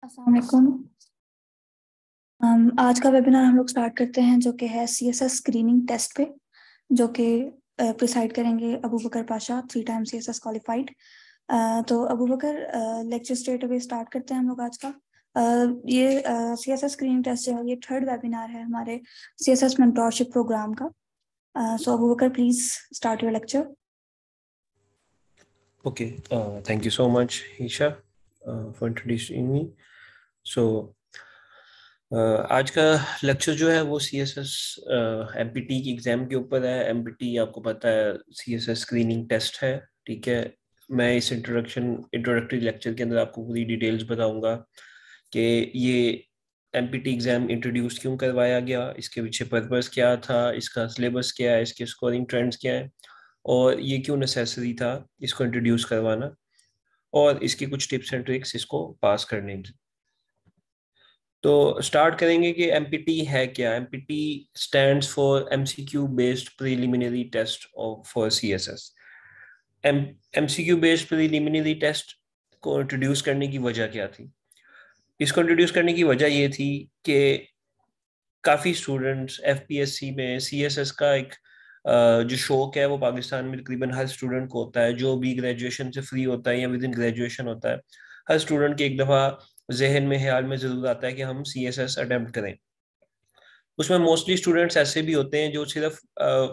अस्सलाम वालेकुम। आज का वेबिनार हम लोग स्टार्ट करते हैं जो कि है सीएसएस स्क्रीनिंग टेस्ट पे, जो कि प्रिसाइड करेंगे अबू बकर पाशा, 3 टाइम सीएसएस क्वालिफाइड। तो अबू बकर, लेक्चर स्ट्रेट अवे स्टार्ट करते हैं हम लोग आज का। ये सीएसएस स्क्रीनिंग टेस्ट जो है ये 3rd वेबिनार है हमारे सीएसएस मेंटोरशिप प्रोग्राम का। So Abu Bakr, please start your lecture. Okay, thank you so much, Isha, for introducing me. So, आज का लेक्चर जो है वो सी एस एस एमपीटी की एग्जाम के ऊपर है। एमपीटी आपको पता है C S S screening test है, ठीक है। मैं इस इंट्रोडक्टरी लेक्चर के अंदर आपको पूरी डिटेल्स बताऊंगा कि ये एमपीटी एग्जाम इंट्रोड्यूस क्यों करवाया गया, इसके पीछे पर्पस क्या था, इसका सिलेबस क्या है, इसके स्कोरिंग ट्रेंड्स क्या है, और ये क्यों नेसेसरी था इसको इंट्रोड्यूस करवाना, और इसकी कुछ टिप्स एंड ट्रिक्स इसको पास करने की। तो स्टार्ट करेंगे कि एमपीटी है क्या। MPT stands for MCQ based preliminary test for CSS. MCQ based preliminary test को इंट्रोड्यूस करने की वजह क्या थी? इसको इंट्रोड्यूस करने की वजह ये थी कि काफ़ी स्टूडेंट्स एफपीएससी में सीएसएस का एक जो शौक है वो पाकिस्तान में तकरीबन हर स्टूडेंट को होता है, जो भी ग्रेजुएशन से फ्री होता है या विद इन ग्रेजुएशन होता है। हर स्टूडेंट के एक दफ़ा जहन में ख्याल में ज़रूर आता है कि हम सीएसएस अटेम्प्ट करें। उसमें मोस्टली स्टूडेंट्स ऐसे भी होते हैं जो सिर्फ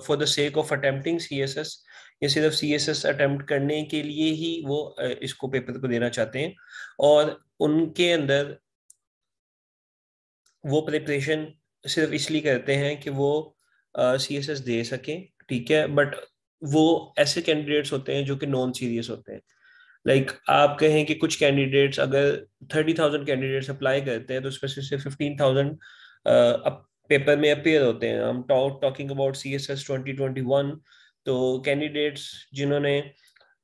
for the sake of attempting CSS या सिर्फ सीएसएस अटेम्प्ट करने के लिए ही वो इसको पेपर को देना चाहते हैं, और उनके अंदर वो प्रिपरेशन सिर्फ इसलिए करते हैं कि वो सीएसएस दे सकें, ठीक है। बट वो ऐसे कैंडिडेट्स होते हैं जो कि नॉन सीरियस होते हैं। लाइक आप कहें कि कुछ कैंडिडेट्स, अगर 30,000 कैंडिडेट्स अप्लाई करते हैं तो उसमें से 15,000 पेपर में अपेयर होते हैं। हम टॉकिंग अबाउट सीएसएस 2021। तो कैंडिडेट्स जिन्होंने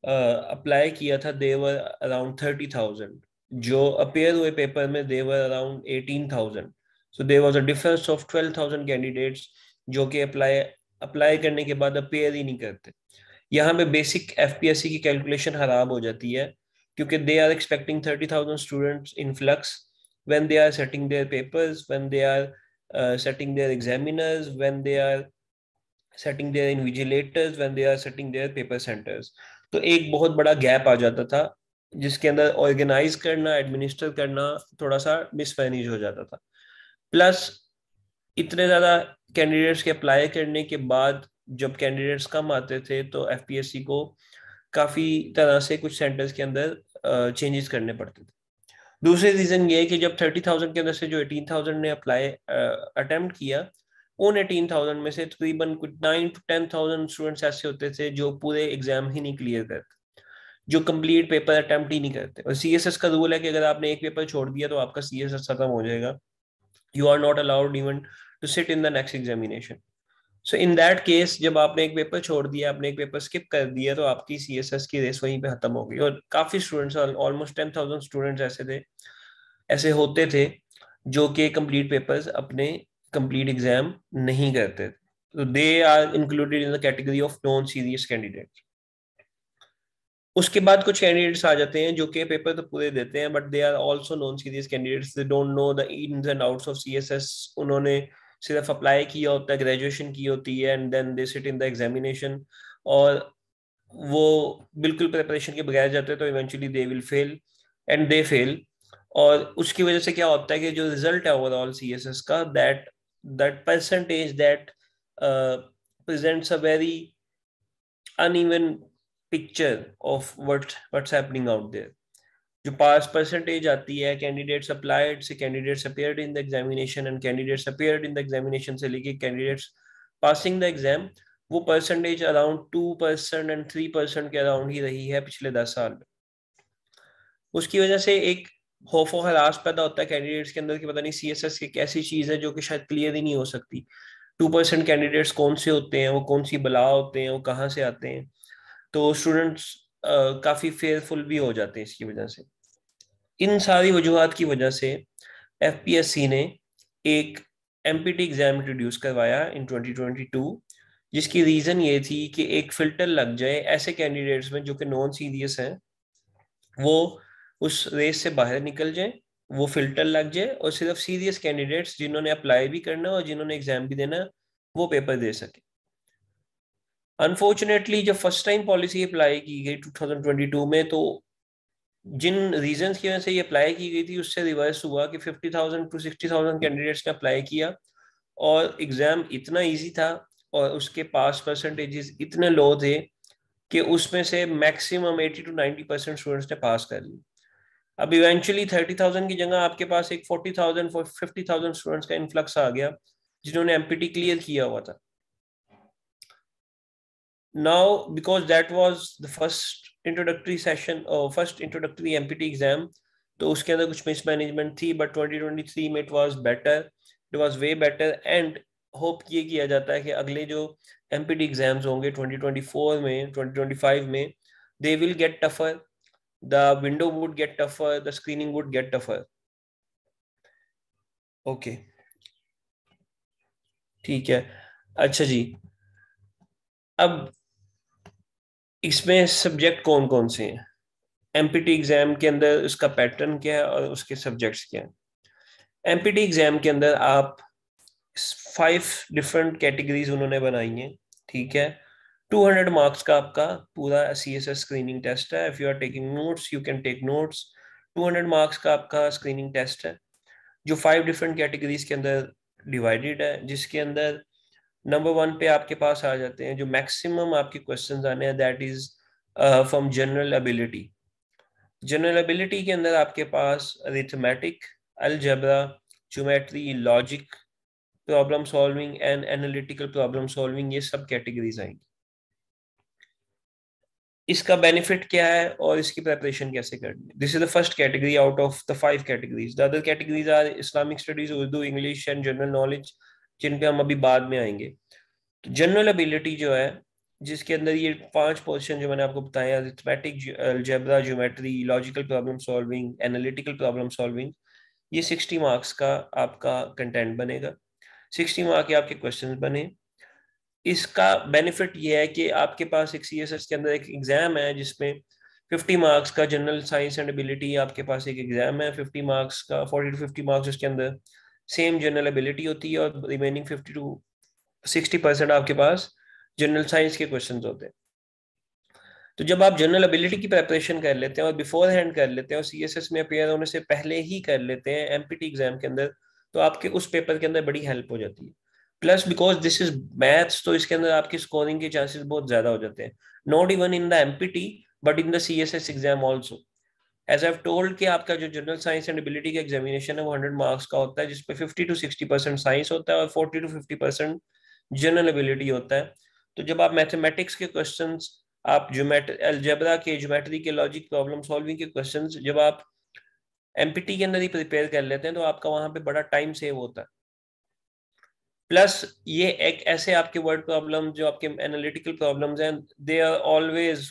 अप्लाई किया था देवर अराउंड 30,000, जो अपेयर हुए पेपर में there were around 18,000। So there was a difference of 12,000 candidates जो कि अप्लाई करने के बाद अपेयर ही नहीं करते। यहाँ पे बेसिक एफपीएससी की कैलकुलेशन खराब हो जाती है, क्योंकि they are expecting 30,000 students in flux when they are setting their papers, when they are setting their examiners, when they are setting their invigilators, when they are setting their paper centers। तो एक बहुत बड़ा gap आ जाता था जिसके अंदर organise करना, administer करना थोड़ा सा मिसमैनेज हो जाता था। प्लस इतने ज्यादा कैंडिडेट्स के अप्लाई करने के बाद जब कैंडिडेट्स कम आते थे तो एफपीएससी को काफी तरह से कुछ सेंटर्स के अंदर चेंजेस करने पड़ते थे। दूसरी रीजन ये है कि जब 30,000 के अंदर से जो 18,000 ने अप्लाई अटेम्प्ट किया, उन 18,000 में से तकरीबन कुछ 9 to 10,000 स्टूडेंट्स ऐसे होते थे जो पूरे एग्जाम ही नहीं क्लियर करते, जो कंप्लीट पेपर अटेम्प्ट ही नहीं करते। और सीएसएस का रूल है कि अगर आपने एक पेपर छोड़ दिया तो आपका सीएसएस खत्म हो जाएगा। You are not allowed even to sit in the next examination. So in that case जब आपने एक पेपर छोड़ दिया, आपने एक पेपर स्किप कर दिया, तो आपकी सीएसएस की रेस वहीं पे खत्म हो गई। और काफी स्टूडेंट्स, ऑलमोस्ट 10,000 स्टूडेंट्स ऐसे होते थे जो कि कंप्लीट पेपर्स अपने कंप्लीट एग्जाम नहीं करते। तो they are included in the category of non serious candidate. उसके बाद कुछ कैंडिडेट्स आ जाते हैं जो कि पेपर तो पूरे देते हैं, but they are also non serious candidates. They don't know the ins and outs of CSS. उन्होंने सिर्फ अप्लाई किया होता है, ग्रेजुएशन की होती है, and then they sit in the examination, और वो बिल्कुल प्रिपरेशन के बगैर जाते हैं, तो eventually they will fail and they fail. और उसकी वजह से क्या होता है कि जो रिजल्ट है ओवरऑल सीएसएस का, that that percentage that presents a very uneven picture of what's happening out there। जो पास परसेंटेज आती है कैंडिडेट्स अप्लाइड से candidates appeared in the examination and candidates appeared in the examination से लेके candidates passing the exam, वो percentage around 2% and 3% के around ही रही है पिछले 10 साल में। उसकी वजह से एक खौफ और हरास पैदा होता है कैंडिडेट्स के अंदर कि पता नहीं सीएसएस की कैसी चीज है जो कि शायद क्लियर ही नहीं हो सकती। 2% कैंडिडेट्स कौन से होते हैं, वो कौन सी बला होते हैं, वो कहाँ से आते हैं। तो स्टूडेंट्स काफी फेयरफुल भी हो जाते हैं इसकी वजह से। इन सारी वजूहात की वजह से एफपीएससी ने एक एमपीटी एग्जाम इंट्रोड्यूस करवाया इन 2022, जिसकी रीजन ये थी कि एक फिल्टर लग जाए ऐसे कैंडिडेट्स में जो कि नॉन सीरियस हैं, वो उस रेस से बाहर निकल जाए वो फिल्टर लग जाए और सिर्फ सीरियस कैंडिडेट्स जिन्होंने अप्लाई भी करना है और जिन्होंने एग्जाम भी देना वो पेपर दे सके। अनफॉर्चुनेटली जब फर्स्ट टाइम पॉलिसी अप्लाई की गई 2022 में, तो जिन रीजंस की वजह से ये अप्लाई की गई थी उससे रिवर्स हुआ कि 50,000 टू 60,000 कैंडिडेट्स ने अप्लाई किया और एग्जाम इतना इजी था और उसके पास परसेंटेजेस इतने लो थे कि उसमें से मैक्सिमम 80 टू 90% स्टूडेंट्स ने पास कर ली। अब इवेंचुअली 30,000 की जगह आपके पास एक 40,000 50,000 स्टूडेंट्स का इन्फ्लक्स आ गया जिन्होंने एमपीटी क्लियर किया हुआ था। Now, because that was the first introductory session or first introductory MPT exam, तो उसके अंदर कुछ मिसमैनेजमेंट थी, बट 2023 में it was better, it was way better. And hope ये किया जाता है कि अगले जो MPT एग्जाम्स होंगे 2024 में 2025 में, they will get tougher, the window would get tougher, the screening would get tougher. Okay, ठीक है। अच्छा जी, अब इसमें सब्जेक्ट कौन कौन से हैं एमपीटी एग्जाम के अंदर, उसका पैटर्न क्या है और उसके सब्जेक्ट्स क्या है। एमपीटी एग्जाम के अंदर आप 5 डिफरेंट कैटेगरीज उन्होंने बनाई हैं, ठीक है। 200 मार्क्स का आपका पूरा CSS स्क्रीनिंग टेस्ट है। If you are taking notes you can take notes. 200 marks का आपका स्क्रीनिंग टेस्ट है जो 5 डिफरेंट कैटेगरीज के अंदर डिवाइडेड है, जिसके अंदर नंबर 1 पे आपके पास आ जाते हैं जो मैक्सिमम आपके क्वेश्चंस आने हैं, that is from general ability. General ability के अंदर आपके पास arithmetic, algebra, geometry, logic, problem solving and analytical problem solving, ये सब कैटेगरीज आएंगी। इसका बेनिफिट क्या है और इसकी प्रिपरेशन कैसे करनी है। This is the first category out of the 5 categories. The other categories are Islamic studies, Urdu, English and general knowledge, जिन पे हम अभी बाद में आएंगे। तो जनरल एबिलिटी जो है, जिसके अंदर ये 5 पोर्शन जो मैंने आपको बताया, arithmetic, algebra, geometry, logical problem solving, analytical problem solving, ये 60 मार्क्स का आपका कंटेंट बनेगा। 60 मार्क के आपके क्वेश्चंस बने। इसका बेनिफिट ये है कि आपके पास एक CSS के अंदर एक एग्जाम है जिसमें 50 मार्क्स का जनरल साइंस एंड एबिलिटी, आपके पास एक एग्जाम है 50 मार्क्स का, 40 टू 50 मार्क्स उसके अंदर सेम जनरल एबिलिटी होती है और रिमेनिंग 50 टू 60% आपके पास जनरल साइंस के क्वेश्चंस होते हैं। तो जब आप जनरल एबिलिटी की प्रिपरेशन कर लेते हैं और बिफोर हैंड कर लेते हैं और CSS में अपेयर होने से पहले ही कर लेते हैं MPT एग्जाम के अंदर, तो आपके उस पेपर के अंदर बड़ी हेल्प हो जाती है। Plus because this is maths, तो इसके अंदर आपकी स्कोरिंग के चांसेस बहुत ज्यादा हो जाते हैं, not even in the MPT but in the CSS exam also. As I told कि आपका जो जनरल साइंस एंड एबिलिटी का एग्जामिनेशन है वो 100 मार्क्स का होता है, जिसपे 50 टू 60% साइंस होता है और 40 टू 50% जनरल एबिलिटी होता है। तो जब आप मैथमेटिक्स के क्वेश्चंस, आप ज्योमेट्री, अलजेब्रा के, ज्योमेट्री के, लॉजिक प्रॉब्लम सॉल्विंग के क्वेश्चंस जब आप MPT के अंदर ही प्रिपेयर कर लेते हैं तो आपका वहां पे बड़ा टाइम सेव होता है। प्लस ये एक ऐसे आपके वर्ड प्रॉब्लम जो आपके एनालिटिकल प्रॉब्लम्स हैं, they are always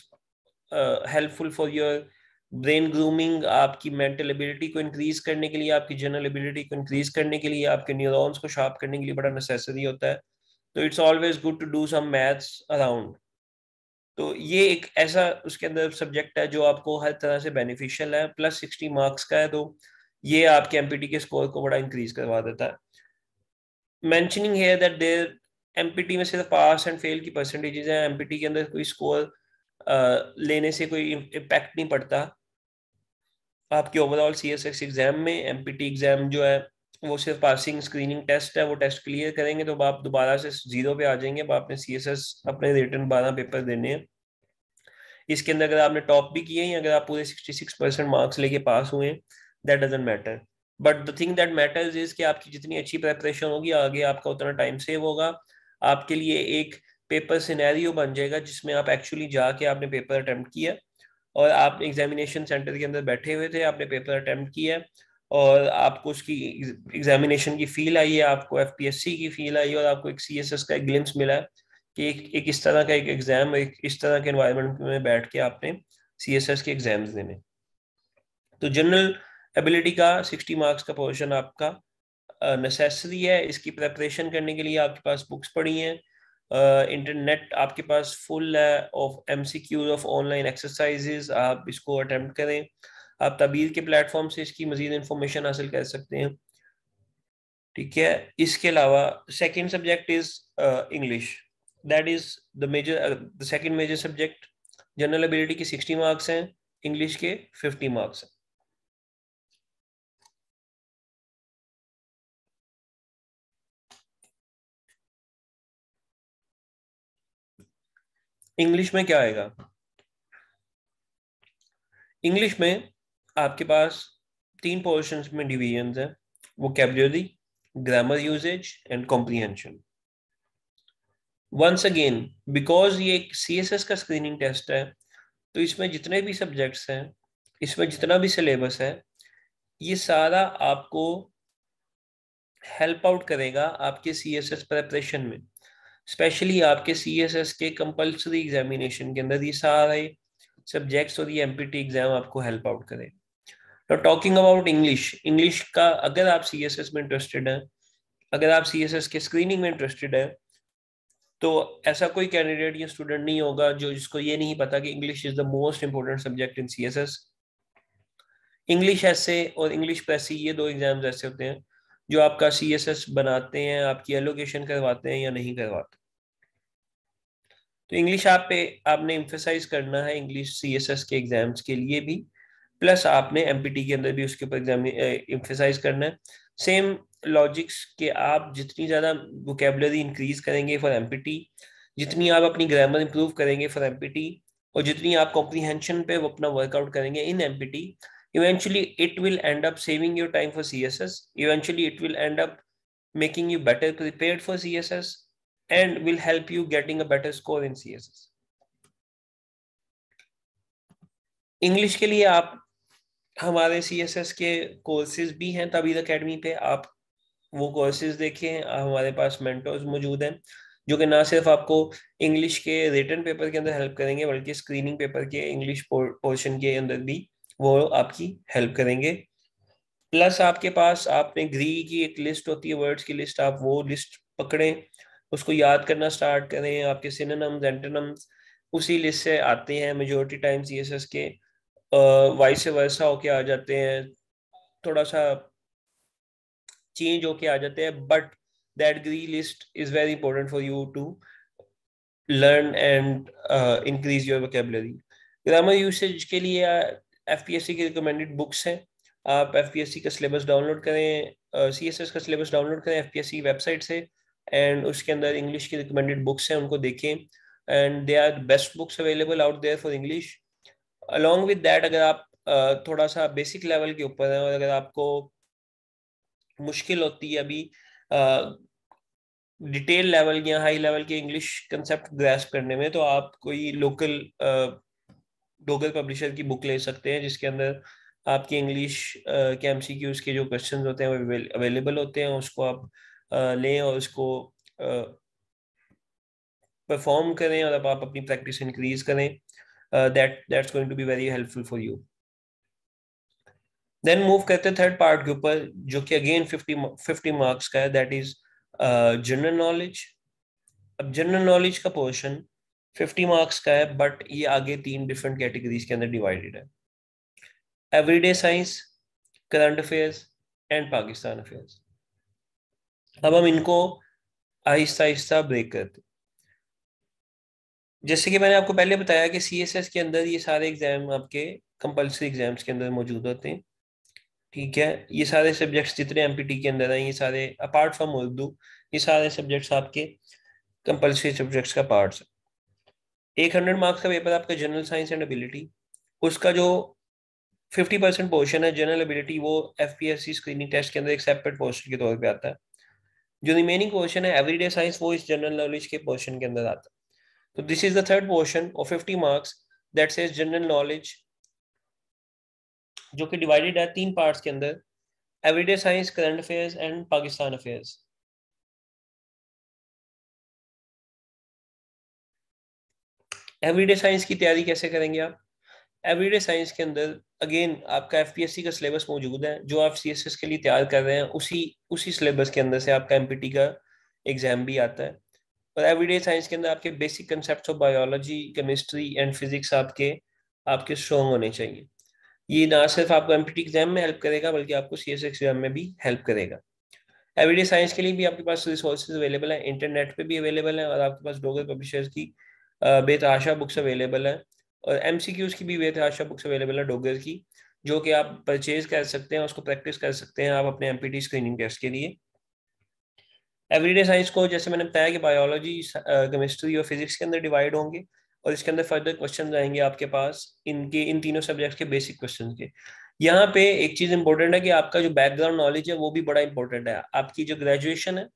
helpful for your brain grooming, आपकी मेंटल एबिलिटी को इंक्रीज करने के लिए, आपकी जनरल एबिलिटी को इंक्रीज करने के लिए, आपके न्यूरॉन्स को शार्प करने के लिए बड़ा नेसेसरी होता है। तो it's always good to do some maths around. तो ये एक ऐसा उसके अंदर सब्जेक्ट है जो आपको हर तरह से बेनिफिशियल है, प्लस 60 मार्क्स का है, तो ये आपके MPT के स्कोर को बड़ा इंक्रीज करवा देता है। Mentioning here that there MPT में सिर्फ पास एंड फेल की परसेंटेजेस हैं, MPT के अंदर कोई स्कोर लेने से कोई इम्पैक्ट नहीं पड़ता आपके ओवरऑल CSS एग्जाम में। MPT एग्जाम जो है वो सिर्फ पासिंग स्क्रीनिंग टेस्ट है, वो टेस्ट क्लियर करेंगे तो आप दोबारा से 0 पे आ जाएंगे। अब आपने CSS अपने रिटर्न 12 पेपर देने हैं। इसके अंदर अगर आपने टॉप भी किए हैं, अगर आप पूरे 66% मार्क्स लेके पास हुए, that doesn't matter. But the thing that matters is कि आपकी जितनी अच्छी प्रेपरेशन होगी आगे आपका उतना टाइम सेव होगा। आपके लिए एक पेपर सिनेरियो बन जाएगा जिसमें आप एक्चुअली जाके आपने पेपर अटेम्प्ट किया और आप एग्जामिनेशन सेंटर के अंदर बैठे हुए थे, आपने पेपर अटेम्प्ट किया और आपको उसकी एग्जामिनेशन की फील आई है, आपको FPSC की फील आई है और आपको एक CSS का एक ग्लिम्स मिला है कि एक इस तरह का एक एग्जाम, एक इस तरह के एनवायरनमेंट में बैठ के आपने CSS के एग्जाम्स देने। तो जनरल एबिलिटी का 60 मार्क्स का पोर्शन आपका नेसेसरी है। इसकी प्रेपरेशन करने के लिए आपके पास बुक्स पड़ी हैं, इंटरनेट आपके पास फुल है of MCQs of online exercises, आप इसको अटेम्प्ट करें। आप तबीर के प्लेटफॉर्म से इसकी मजीद इंफॉर्मेशन हासिल कर सकते हैं। ठीक है, इसके अलावा second subject is English, that is the second major subject. General ability के 60 मार्क्स हैं, इंग्लिश के 50 मार्क्स हैं। इंग्लिश में क्या आएगा? इंग्लिश में आपके पास 3 पोर्शंस में डिवीजन हैं, vocabulary, grammar usage and comprehension. Once again, because ये एक सीएसएस का स्क्रीनिंग टेस्ट है, तो इसमें जितने भी सब्जेक्ट्स हैं, इसमें जितना भी सिलेबस है, ये सारा आपको हेल्प आउट करेगा आपके सीएसएस प्रिपरेशन में। स्पेशली आपके सीएसएस के कंपल्सरी एग्जामिनेशन के अंदर ये सारे सब्जेक्ट्स और ये एमपीटी एग्जाम आपको हेल्प आउट करेगा। तो टॉकिंग अबाउट इंग्लिश, इंग्लिश का अगर आप सीएसएस में इंटरेस्टेड हैं, अगर आप सीएसएस के स्क्रीनिंग में इंटरेस्टेड है, तो ऐसा कोई कैंडिडेट या स्टूडेंट नहीं होगा जो जिसको ये नहीं पता कि English is the most important subject in CSS. English ऐसे और इंग्लिश प्रेसी, ये 2 एग्जाम्स ऐसे होते हैं जो आपका सीएसएस बनाते हैं, आपकी एलोकेशन करवाते हैं या नहीं करवाते। तो इंग्लिश आपने एम्फेसाइज करना है इंग्लिश सीएसएस के एग्जाम्स के लिए भी, प्लस आपने एमपीटी के अंदर भी उसके ऊपर एग्जाम एम्फेसाइज करना है। सेम लॉजिक्स के आप जितनी ज़्यादा वोकेबलरी इंक्रीज करेंगे फॉर एमपीटी, जितनी आप अपनी ग्रामर इंप्रूव करेंगे फॉर एमपीटी, और जितनी आप कॉम्प्रीहेंशन पे वो अपना वर्कआउट करेंगे इन empty, eventually it will end up saving your time for css, eventually it will end up making you better prepared for css and will help you getting a better score in css. English के लिए आप हमारे CSS के courses भी हैं तबीर academy पे, आप वो कोर्सेज देखें। हमारे पास मेंटर्स मौजूद हैं जो कि ना सिर्फ आपको इंग्लिश के रिटन पेपर के अंदर हेल्प करेंगे, बल्कि स्क्रीनिंग पेपर के इंग्लिश पोर्शन के अंदर भी वो आपकी हेल्प करेंगे। प्लस आपके पास, आपने ग्री की एक लिस्ट होती है, वर्ड्स की लिस्ट, आप वो लिस्ट पकड़ें, उसको याद करना स्टार्ट करें। आपके सिनोनिम्स, एंटोनिम्स उसी लिस्ट से आते हैं मेजोरिटी टाइम सीएसएस के, वाइस वर्सा होके आ जाते हैं, थोड़ा सा चेंज होके आ जाते हैं, but that GRE list is very important for you to learn and increase your vocabulary. Grammar usage के लिए एफपीएससी की रिकमेंडेड बुक्स हैं, आप एफपीएससी का सिलेबस डाउनलोड करें, सीएसएस का सिलेबस डाउनलोड करें एफपीएससी वेबसाइट से, एंड उसके अंदर इंग्लिश की रिकमेंडेड बुक्स हैं, उनको देखें, and they are best books available out there for English. Along with that, अगर आप थोड़ा सा बेसिक लेवल के ऊपर हैं और अगर आपको मुश्किल होती है अभी डिटेल लेवल या हाई लेवल के इंग्लिश कंसेप्ट ग्रैस्प करने में, तो आप कोई लोकल गूगल पब्लिशर की बुक ले सकते हैं जिसके अंदर आपके इंग्लिश के एमसीक्यूज के जो क्वेश्चंस होते हैं वो अवेलेबल होते हैं। उसको आप लें और उसको परफॉर्म करें, और अब आप अपनी प्रैक्टिस इंक्रीज करें। That's going to be very helpful for you. Then move करते हैं थर्ड पार्ट के ऊपर, जो कि अगेन 50 मार्क्स का है, दैट इज जनरल नॉलेज। अब जनरल नॉलेज का पोर्शन 50 मार्क्स का है, बट ये आगे 3 डिफरेंट कैटेगरीज के अंदर डिवाइडेड है, everyday science, current affairs and Pakistan affairs. अब हम इनको आहिस्ता आहिस्ता ब्रेक करते हैं। जैसे कि मैंने आपको पहले बताया कि सीएसएस के अंदर ये सारे एग्जाम आपके कंपल्सरी एग्जाम्स के अंदर मौजूद होते हैं। ठीक है, ये सारे सब्जेक्ट्स जितने एमपीटी के अंदर हैं, ये सारे अपार्ट फ्रॉम उर्दू, ये सारे सब्जेक्ट्स आपके कंपल्सरी सब्जेक्ट्स का पार्ट्स है। 100 मार्क्स का पेपर आपका जनरल साइंस एंड एबिलिटी, उसका जो 50% पोर्शन है जनरल एबिलिटी, वो एफपीएससी स्क्रीनिंग टेस्ट के अंदर एक सेपरेट पोर्शन के तौर पे आता है। जो रिमेनिंग पोर्शन है एवरीडे साइंस, वो इस जनरल नॉलेज के पोर्शन के अंदर आता है। तो this is the third portion of 50 marks that says general knowledge, जो कि डिवाइडेड है 3 पार्ट्स के अंदर, everyday science, current affairs and Pakistan affairs. Everyday science की तैयारी कैसे करेंगे आप? एवरीडे साइंस के अंदर अगेन आपका एफपीएससी का सिलेबस मौजूद है, जो आप सीएसएस के लिए तैयार कर रहे हैं उसी उसी सिलेबस के अंदर से आपका एमपीटी का एग्जाम भी आता है। और एवरीडे साइंस के अंदर आपके basic concept of biology, chemistry and physics आपके आपके स्ट्रॉन्ग होने चाहिए। ये ना सिर्फ आपको एमपीटी एग्जाम में हेल्प करेगा बल्कि आपको सीएसएस एग्जाम में भी हेल्प करेगा। एवरीडे साइंस के लिए भी आपके पास रिसोर्सेज अवेलेबल है, इंटरनेट पे भी अवेलेबल है, और आपके पास डोगर पब्लिशर्स की बेतहाशा बुक्स अवेलेबल है, और एमसीक्यूज की भी बेतहाशा बुक्स अवेलेबल है डोगर की, जो कि आप परचेज कर सकते हैं, उसको प्रैक्टिस कर सकते हैं आप अपने एमपीटी स्क्रीनिंग टेस्ट के लिए। एवरीडे साइंस को जैसे मैंने बताया कि बायोलॉजी, केमिस्ट्री और फिजिक्स के अंदर डिवाइड होंगे, और इसके अंदर फर्दर क्वेश्चन आएंगे आपके पास इनके इन तीनों सब्जेक्ट्स के बेसिक क्वेश्चन के। यहाँ पे एक चीज इंपॉर्टेंट है कि आपका जो बैकग्राउंड नॉलेज है वो भी बड़ा इंपॉर्टेंट है। आपकी जो ग्रेजुएशन है,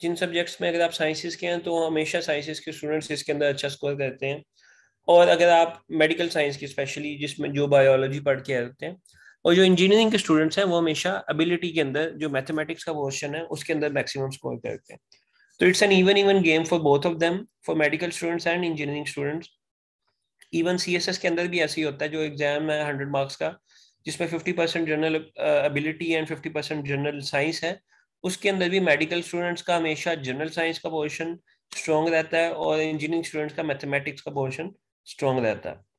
जिन सब्जेक्ट्स में अगर आप साइंसेज के हैं तो हमेशा साइंसेज के स्टूडेंट्स इसके अंदर अच्छा स्कोर करते हैं, और अगर आप मेडिकल साइंस की स्पेशली जिसमें जो बायोलॉजी पढ़ के आते हैं, और जो इंजीनियरिंग के स्टूडेंट्स हैं वो हमेशा एबिलिटी के अंदर जो मैथमेटिक्स का पोर्शन है उसके अंदर मैक्सिमम स्कोर करते हैं। तो it's an even even game for both of them, for medical students and engineering students. Even CSS के अंदर भी ऐसे ही होता है, जो एग्जाम है 100 मार्क्स का, जिसमें 50% general ability and 50% general science है, उसके अंदर भी मेडिकल स्टूडेंट्स का हमेशा जनरल साइंस का पोर्शन स्ट्रॉन्ग रहता है, और इंजीनियरिंग स्टूडेंट्स का मैथमेटिक्स का पोर्शन स्ट्रॉन्ग रहता है।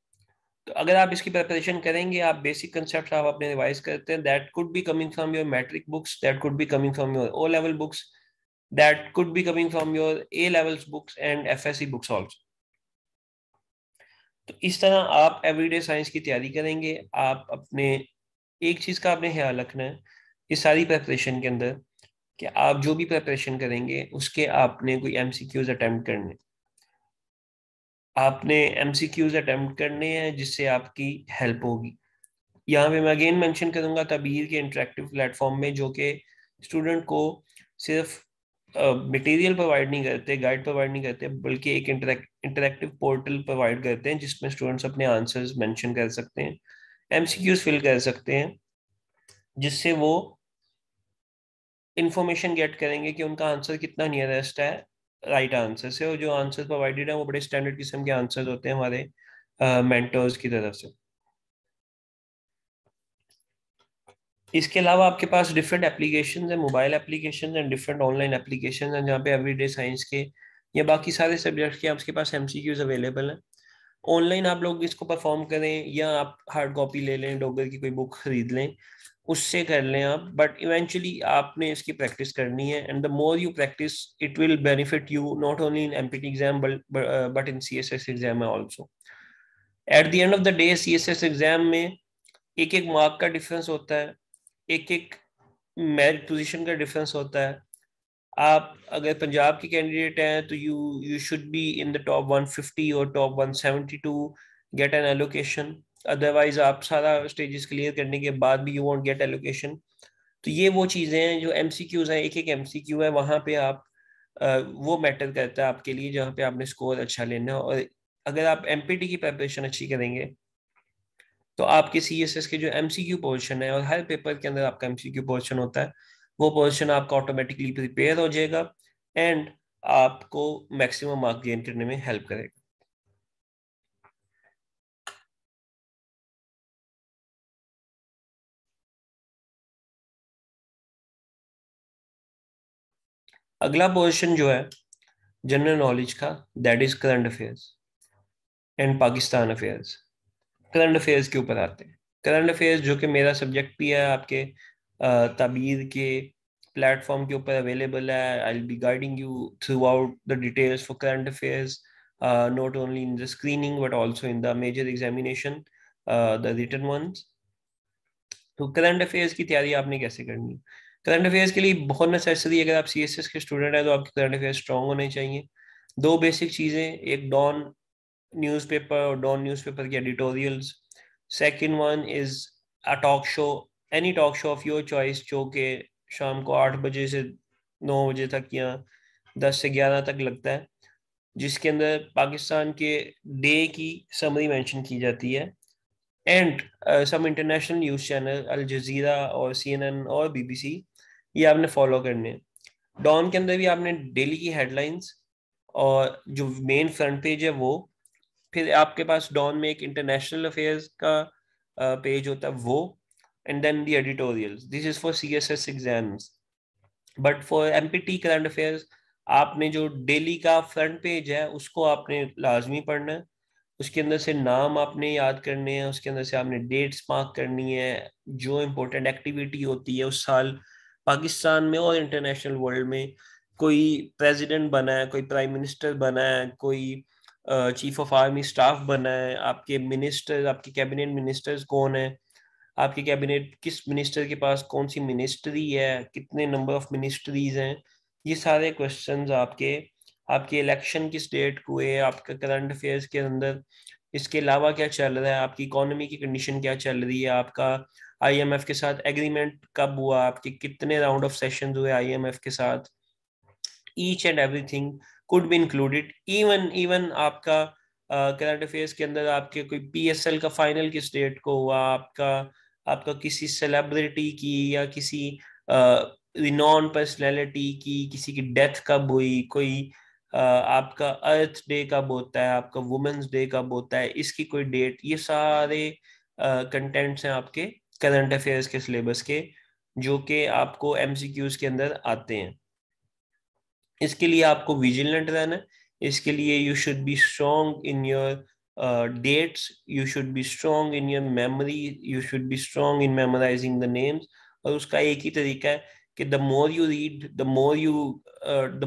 तो अगर आप इसकी प्रिपरेशन करेंगे, आप बेसिक कंसेप्ट आप अपने रिवाइज करते हैं, that could be coming from your matric books, that could be coming from your O level books, that could be coming from your A levels books and FSc books also. तो इस तरह आप everyday science की तैयारी करेंगे। आप अपने एक चीज का आपने ख्याल रखना है इस सारी प्रिपरेशन के अंदर, कि आप जो भी प्रिपरेशन करेंगे उसके आपने कोई एमसीक्यूज अटेम्प्ट करने, आपने एमसीक्यूज अटेम्प्ट करने हैं जिससे आपकी हेल्प होगी। यहाँ पे मैं अगेन मेंशन करूंगा तबीर के इंटरेक्टिव प्लेटफॉर्म में, जो कि स्टूडेंट को सिर्फ मटेरियल प्रोवाइड नहीं करते, गाइड प्रोवाइड नहीं करते, बल्कि एक इंटरेक्टिव पोर्टल प्रोवाइड करते हैं जिसमें स्टूडेंट्स अपने आंसर्स मेंशन कर सकते हैं, एमसीक्यूज फिल कर सकते हैं, जिससे वो इंफॉर्मेशन गेट करेंगे कि उनका आंसर कितना नियरेस्ट है राइट आंसर से, और जो आंसर प्रोवाइडेड है वो बड़े स्टैंडर्ड किस्म के आंसर्स होते हैं हमारे मेंटर्स की तरफ से। इसके अलावा आपके पास डिफरेंट एप्लीकेशन है, mobile application and different online application है, जहाँ पे एवरीडे साइंस के या बाकी सारे सब्जेक्ट के आपके पास एमसीक्यूज अवेलेबल हैं। ऑनलाइन आप लोग इसको परफॉर्म करें या आप हार्ड कॉपी ले लें, डॉगर की कोई बुक खरीद लें, उससे कर लें आप, बट इवेंचुअली आपने इसकी प्रैक्टिस करनी है, and the more you practice it will benefit you not only in empty exam but in CSS exam also. At the end of the day CSS exam में एक एक मार्क का difference होता है, एक एक मेरिट पोजीशन का difference होता है। आप अगर पंजाब की कैंडिडेट हैं तो you should be in the top 150 और top 170 to get an allocation, otherwise आप सारा स्टेजेस क्लियर करने के बाद भी यू वॉन्ट गेट एलोकेशन। तो ये वो चीज़ें हैं जो एमसीक्यूज हैं, एक एक एमसीक्यू है वहाँ पे आप वो मैटर करता है आपके लिए, जहाँ पे आपने स्कोर अच्छा लेना है। और अगर आप एमपीटी की प्रिपरेशन अच्छी करेंगे तो आपके सीएसएस के जो एमसीक्यू पोर्शन है, और हर पेपर के अंदर आपका एमसीक्यू पोर्शन होता है, वो पोर्शन आपका ऑटोमेटिकली प्रिपेयर हो जाएगा एंड आपको मैक्सिमम मार्क गेन करने में हेल्प करेगा। अगला पोर्शन जो है जनरल नॉलेज का, that is current affairs and Pakistan affairs. Current affairs के ऊपर आते हैं। करंट अफेयर्स जो कि मेरा सब्जेक्ट भी है, आपके ताबीर के प्लेटफॉर्म के ऊपर अवेलेबल है। I will be guiding you throughout the details for current affairs, not only in the screening but also in the major examination, the written ones. तो करंट अफेयर्स की तैयारी आपने कैसे करनी है? करंट अफेयर्स के लिए बहुत नेसेसरी, अगर आप सीएसएस के स्टूडेंट हैं तो आपके करंट अफेयर्स स्ट्रॉन्ग होने चाहिए। दो बेसिक चीज़ें, एक डॉन न्यूज़पेपर और डॉन न्यूज़पेपर की editorials. Second one is a talk show, any talk show off your choice, जो कि शाम को 8 बजे से 9 बजे तक या 10 से 11 तक लगता है, जिसके अंदर पाकिस्तान के डे की समरी मेंशन की जाती है, and some international news channel Al Jazeera और सीएनएन और बीबीसी, ये आपने फॉलो करने हैं। डॉन के अंदर भी आपने डेली की हेडलाइंस और जो मेन फ्रंट पेज है वो, फिर आपके पास डॉन में एक इंटरनेशनल अफेयर्स का पेज होता है वो, and then the editorials. This is for CSS exams, but for MPT current affairs आपने जो डेली का फ्रंट पेज है उसको आपने लाजमी पढ़ना है। उसके अंदर से नाम आपने याद करने हैं, उसके अंदर से आपने डेट्स मार्क करनी है, जो इम्पोर्टेंट एक्टिविटी होती है उस साल पाकिस्तान में और इंटरनेशनल वर्ल्ड में। कोई प्रेसिडेंट बना है, कोई प्राइम मिनिस्टर बना है, कोई चीफ ऑफ आर्मी स्टाफ बना है, आपके मिनिस्टर, आपके कैबिनेट मिनिस्टर्स कौन है, आपके कैबिनेट किस मिनिस्टर के पास कौन सी मिनिस्ट्री है, कितने नंबर ऑफ मिनिस्ट्रीज हैं, ये सारे क्वेश्चंस आपके आपके इलेक्शन किस डेट को हुए, आपका करंट अफेयर्स के अंदर इसके अलावा क्या चल रहा है, आपकी इकोनॉमी की कंडीशन क्या चल रही है, आपका आईएमएफ के साथ एग्रीमेंट कब हुआ, आपके कितने राउंड ऑफ सेशंस हुए आईएमएफ के साथ, each and everything could be included. Even even आपका करंट अफेयर्स के अंदर आपके कोई पीएसएल का फाइनल किस डेट को हुआ, आपका आपका किसी सेलिब्रिटी की या किसी रिनॉन पर्सनैलिटी की किसी की डेथ कब हुई, कोई आपका अर्थ डे कब होता है, आपका वुमेन्स डे कब होता है, इसकी कोई डेट, ये सारे कंटेंट्स हैं आपके करंट अफेयर्स के सिलेबस के, जो कि आपको एमसीक्यूज के अंदर आते हैं। इसके लिए आपको विजिलेंट रहना है, इसके लिए you should be strong in your dates, you should be strong in your memory, you should be strong in memorising the names. और उसका एक ही तरीका है कि the more you read, the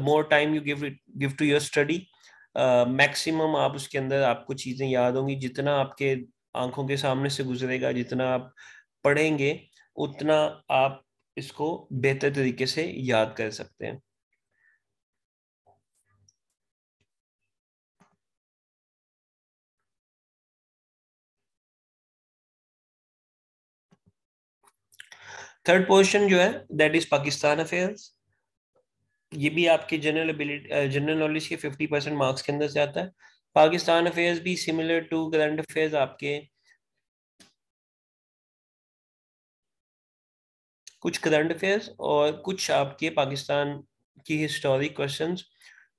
more time you give to your study, maximum आप उसके अंदर आपको चीजें याद होंगी। जितना आपके आंखों के सामने से गुजरेगा, जितना आप पढ़ेंगे, उतना आप इसको बेहतर तरीके से याद कर सकते हैं। थर्ड पोर्शन जो है दैट इज पाकिस्तान अफेयर्स। ये भी आपके जनरल एबिलिटी, जनरल नॉलेज के 50% मार्क्स के अंदर से आता है। पाकिस्तान अफेयर्स भी सिमिलर टू करंट अफेयर्स, आपके कुछ करंट अफेयर्स और कुछ आपके पाकिस्तान की हिस्टोरिक क्वेश्चंस,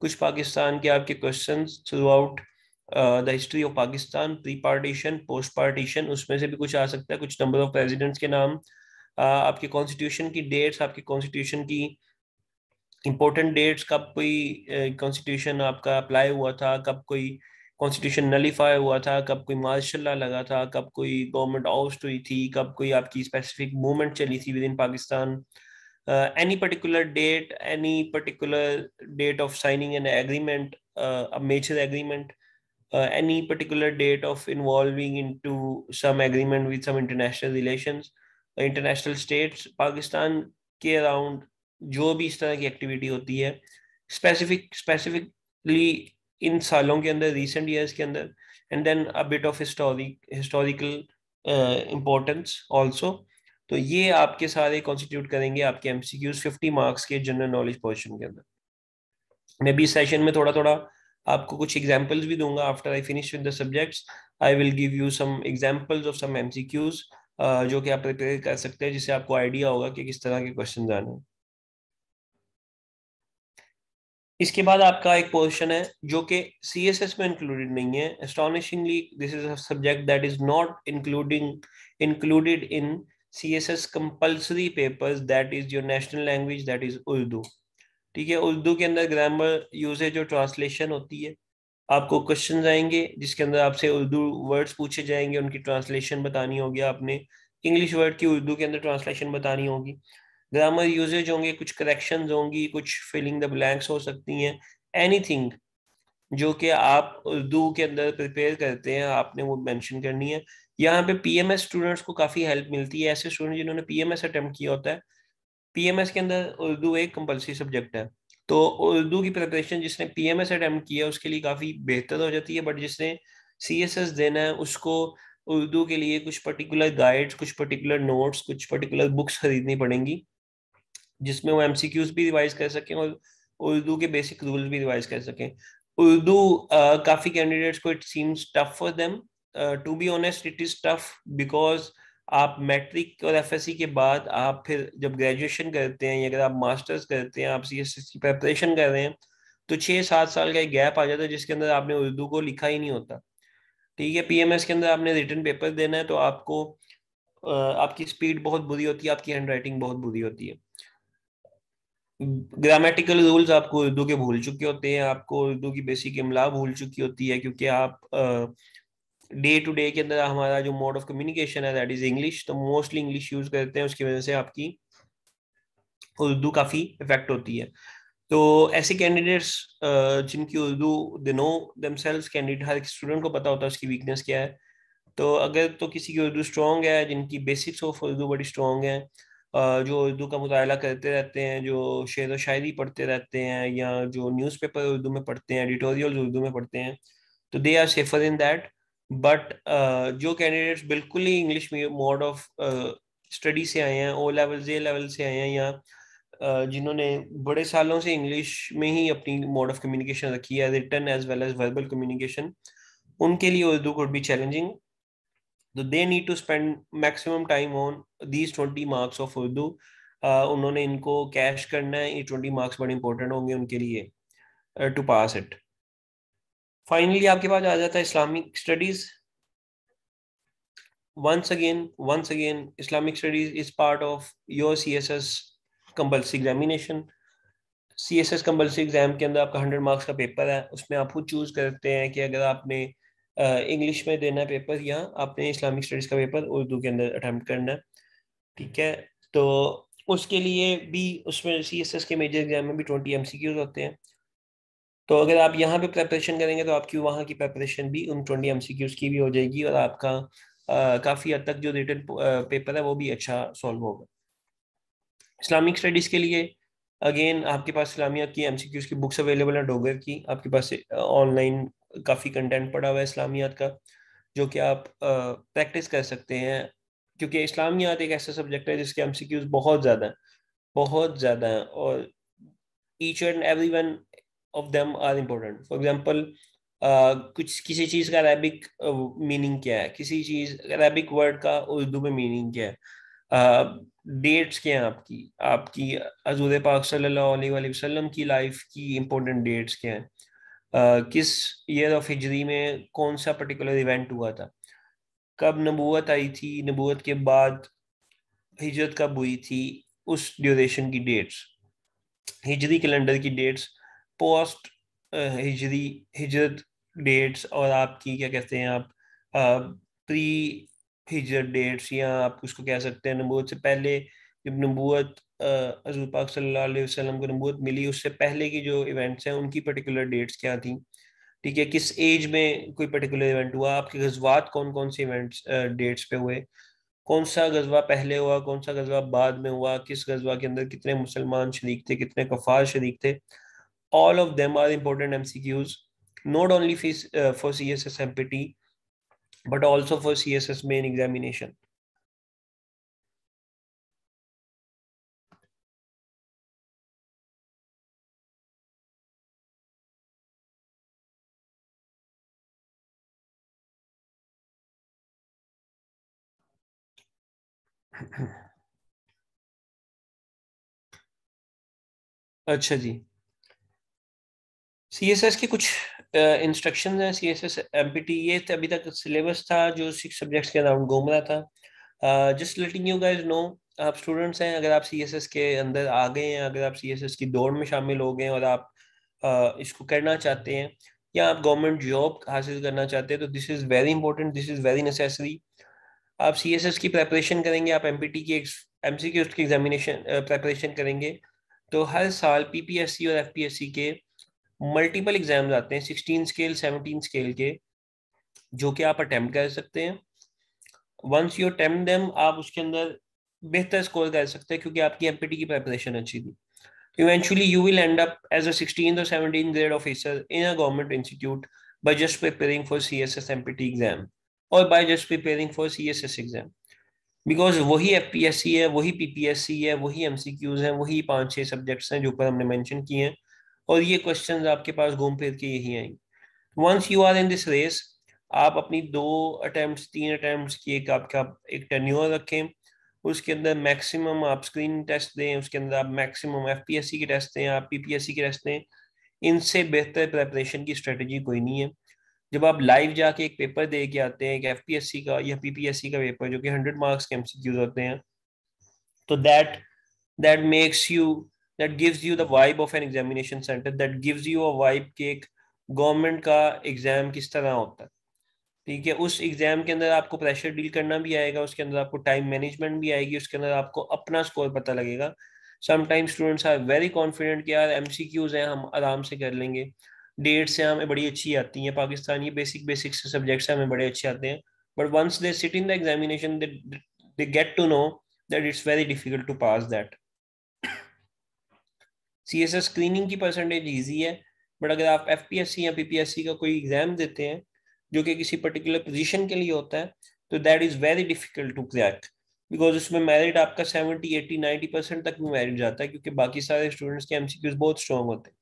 कुछ पाकिस्तान के आपके questions through out the history of Pakistan, pre partition, post partition, उसमें से भी कुछ आ सकता है, कुछ नंबर ऑफ प्रेसिडेंट्स के नाम, आपके कॉन्स्टिट्यूशन की डेट्स, आपके कॉन्स्टिट्यूशन की इंपॉर्टेंट डेट्स, कब कोई कॉन्स्टिट्यूशन आपका अप्लाई हुआ था, कब कोई कॉन्स्टिट्यूशन नलीफाई हुआ था, कब कोई मार्शल लॉ लगा था, कब कोई गवर्नमेंट आउस्ट हुई थी, कब कोई आपकी स्पेसिफिक मूवमेंट चली थी with in Pakistan, any particular date, any particular date of signing an agreement, a major agreement, any particular date of involving into some agreement with some international relations, international states, Pakistan के around जो भी इस तरह की activity होती है specifically in सालों के अंदर, रिसेंट ईयर्स के अंदर, and then a bit of historical importance also. तो ये आपके सारे कॉन्स्टिट्यूट करेंगे आपके एमसीक्यूज 50 मार्क्स के जनरल नॉलेज पोर्शन के अंदर। मैं भी इस सेशन में थोड़ा थोड़ा आपको कुछ एग्जांपल्स भी दूंगा। After I finish with the subjects I will give you some examples of some MCQs जो कि आप प्रिपेयर कर सकते हैं, जिससे आपको आइडिया होगा कि किस तरह के क्वेश्चन आने हैं। इसके बाद आपका एक पोर्शन है जो कि सीएसएस में इंक्लूडेड नहीं है। Astonishingly this is a subject that is not included in CSS compulsory papers, that is your national language, that is Urdu. ठीक है, उर्दू के अंदर ग्रामर, यूसेज और ट्रांसलेशन होती है। आपको क्वेश्चंस आएंगे जिसके अंदर आपसे उर्दू वर्ड्स पूछे जाएंगे, उनकी ट्रांसलेशन बतानी होगी आपने, इंग्लिश वर्ड की उर्दू के अंदर ट्रांसलेशन बतानी होगी, ग्रामर यूजेज होंगे, कुछ करेक्शंस होंगी, कुछ फिलिंग द ब्लैंक्स हो सकती हैं, एनीथिंग जो कि आप उर्दू के अंदर प्रिपेयर करते हैं आपने वो मेंशन करनी है। यहाँ पे पीएमएस स्टूडेंट्स को काफ़ी हेल्प मिलती है, ऐसे स्टूडेंट जिन्होंने पीएमएस अटेम्प्ट किया होता है। पीएमएस के अंदर उर्दू एक कंपल्सरी सब्जेक्ट है, तो उर्दू की प्रिपरेशन जिसने पीएमएस अटेम्प्ट किया उसके लिए काफ़ी बेहतर हो जाती है। बट जिसने सीएसएस देना है उसको उर्दू के लिए कुछ पर्टिकुलर गाइड्स, कुछ पर्टिकुलर नोट्स, कुछ पर्टिकुलर बुक्स खरीदनी पड़ेंगी, जिसमें वो एमसीक्यूज भी रिवाइज कर सकें और उर्दू के बेसिक रूल्स भी रिवाइज कर सकें। उर्दू काफ़ी कैंडिडेट्स को it seems tough for them, to be honest it is tough, because आप मैट्रिक और एफएससी के बाद आप फिर जब ग्रेजुएशन करते हैं या अगर आप मास्टर्स करते हैं, आप सीएसएस की प्रेपरेशन कर रहे हैं, तो 6-7 साल का एक गैप आ जाता है जिसके अंदर आपने उर्दू को लिखा ही नहीं होता। ठीक है, पीएमएस के अंदर आपने रिटन पेपर देना है, तो आपको आपकी स्पीड बहुत बुरी होती है, आपकी हैंड राइटिंग बहुत बुरी होती है, ग्रामेटिकल रूल्स आपको उर्दू के भूल चुके होते हैं, आपको उर्दू की बेसिक इमला भूल चुकी होती है, क्योंकि आप डे टू डे के अंदर हमारा जो मोड ऑफ कम्युनिकेशन है दैट इज इंग्लिश, तो मोस्टली इंग्लिश यूज करते हैं, उसकी वजह से आपकी उर्दू काफी इफेक्ट होती है। तो ऐसे कैंडिडेट्स जिनकी Urdu they know themselves, candidate her student को पता होता है उसकी वीकनेस क्या है। तो अगर तो किसी की उर्दू स्ट्रॉन्ग है, जिनकी बेसिक्स ऑफ उर्दू बड़ी स्ट्रॉन्ग है, जो उर्दू का मुताला करते रहते हैं, जो शेर व शायरी पढ़ते रहते हैं, या जो न्यूज़पेपर उर्दू में पढ़ते हैं, एडिटोरियल उर्दू में पढ़ते हैं, तो they are safer in that. But जो कैंडिडेट्स बिल्कुल ही इंग्लिश मोड ऑफ स्टडी से आए हैं, ओ लेवल जे लेवल से आए हैं, या जिन्होंने बड़े सालों से इंग्लिश में ही अपनी मोड ऑफ कम्युनिकेशन रखी है, written as well as verbal communication, उनके लिए उर्दू कुड बी चैलेंजिंग। तो they need to spend maximum time on these 20 marks of Urdu. उन्होंने इनको कैश करना है, ये 20 मार्क्स बड़े इंपॉर्टेंट होंगे उनके लिए टू पास इट। फाइनली आपके पास आ जाता है Islamic studies. once again Islamic studies is part of your CSS compulsory examination। CSS compulsory exam के अंदर आपका 100 मार्क्स का पेपर है, उसमें आप खुद चूज करते हैं कि अगर आपने इंग्लिश में देना है पेपर, या आपने इस्लामिक स्टडीज का पेपर उर्दू के अंदर अटेम्प्ट करना है। ठीक है, तो उसके लिए भी उसमें CSS के मेजर एग्जाम में भी 20 MCQs होते हैं। तो अगर आप यहाँ पे प्रेपरेशन करेंगे तो आपकी वहाँ की प्रेपरेशन भी उन 20 MCQs की भी हो जाएगी, और आपका काफ़ी हद तक जो रिटन पेपर है वो भी अच्छा सॉल्व होगा। इस्लामिक स्टडीज के लिए अगेन आपके पास इस्लामिया की MCQs की बुक्स अवेलेबल है, डोगर की, आपके पास ऑनलाइन काफ़ी कंटेंट पड़ा हुआ है इस्लामियात का, जो कि आप प्रैक्टिस कर सकते हैं। क्योंकि इस्लामियात एक ऐसा सब्जेक्ट है जिसके MCQs बहुत ज़्यादा हैं, बहुत ज़्यादा हैं, और each and every one of them are important. For example, कुछ किसी चीज़ का अरेबिक मीनिंग क्या है, किसी चीज़ अरेबिक वर्ड का उर्दू में मीनिंग क्या है, डेट्स क्या हैं आपकी आपकी हजूर पाक सल्लल्लाहु अलैहि वसल्लम की लाइफ की इंपॉर्टेंट डेट्स क्या हैं, किस ईयर ऑफ हिजरी में कौन सा पर्टिकुलर इवेंट हुआ था, कब नबूवत आई थी, नबूवत के बाद हिजरत कब हुई थी, उस ड्यूरेशन की डेट्स, हिजरी कैलेंडर की डेट्स, पोस्ट हिजरी हिजरत डेट्स, और आपकी क्या कहते हैं आप प्री हिजरत डेट्स, या आप उसको कह सकते हैं नबूवत से पहले, जब नबूवत हज़रत पाक सल्लल्लाहु अलैहि वसल्लम को नबूवत मिली उससे पहले की जो इवेंट्स हैं उनकी पर्टिकुलर डेट्स क्या थी। ठीक है, किस एज में कोई पर्टिकुलर इवेंट हुआ, आपके गजवात कौन कौन से इवेंट्स डेट्स पे हुए, कौन सा गजवा पहले हुआ, कौन सा गजवा बाद में हुआ, किस गजवा के अंदर कितने मुसलमान शरीक थे, कितने कफार शरीक थे। All of them are important MCQs, not only for CSS MPT but also for CSS main examination। अच्छा जी, CSS के कुछ इंस्ट्रक्शन हैं। CSS MPT ये अभी तक सिलेबस था जो 6 सब्जेक्ट्स के अराउंड घूम रहा था। Just letting you guys know, आप स्टूडेंट्स हैं, अगर आप CSS के अंदर आ गए हैं, अगर आप CSS की दौड़ में शामिल हो गए हैं और आप इसको करना चाहते हैं, या आप गवर्नमेंट जॉब हासिल करना चाहते हैं, तो this is very important, this is very necessary. आप CSS की प्रेपरेशन करेंगे, आप MPT की MCQ की एग्जामिनेशन प्रेपरेशन करेंगे, तो हर साल PPSC और FPSC के मल्टीपल एग्जाम्स आते हैं 16 स्केल 17 स्केल के, जो कि आप अटेम्प्ट कर सकते हैं। वंस यू अटेम्प्ट देम, आप उसके अंदर बेहतर स्कोर कर सकते हैं क्योंकि आपकी MPT की प्रेपरेशन अच्छी थी। Eventually, you will end up as a 16th or 17th grade officer in a government institute by just preparing for CSS MPT exam or by just preparing for CSS exam। Because वही FPSC है, वही PPSC है, वही MCQs हैं, वही 5-6 subjects हैं जो ऊपर हमने मेंशन किए हैं, और ये क्वेश्चंस आपके पास घूम फिर के यही आएंगे। Once you are in this race, आप अपनी 2 अटेम्प्ट्स 3 अटेम्प्ट्स की एक आपका एक टेन्योर रखें, उसके अंदर मैक्सिमम आप स्क्रीनिंग टेस्ट दें, उसके अंदर आप मैक्सिमम FPSC के टेस्ट दें, आप PPSC के टेस्ट दें। इनसे बेहतर प्रेपरेशन की स्ट्रेटजी कोई नहीं है। जब आप लाइव जाके एक पेपर दे के आते हैं, एक FPSC का या PPSC का पेपर जो कि 100 मार्क्स के MCQs होते हैं, तो that makes you, that gives you the vibe of an examination centre, that gives you a vibe कि एक गवर्नमेंट का एग्जाम किस तरह होता है। ठीक है, उस एग्जाम के अंदर आपको प्रेशर डील करना भी आएगा, उसके अंदर आपको टाइम मैनेजमेंट भी आएगी, उसके अंदर आपको अपना स्कोर पता लगेगा। Sometimes students are very confident कि यार एमसीक्यूज हैं, हम आराम से कर लेंगे, डेट्स से हमें बड़ी अच्छी आती हैं, पाकिस्तानी बेसिक बेसिक सब्जेक्ट्स हमें बड़े अच्छे आते हैं, but once they sit in the examination they get to know that it's very difficult to pass that. CSS screening की परसेंटेज इजी है, बट अगर आप एफपीएससी या पीपीएससी का कोई एग्जाम देते हैं जो कि किसी पर्टिकुलर पोजीशन के लिए होता है, तो that is very difficult to crack, because उसमें मेरिट आपका 70 80 90% तक भी मेरिट जाता है, क्योंकि बाकी सारे स्टूडेंट्स के एमसीक्यूज बहुत स्ट्रॉन्ग होते हैं।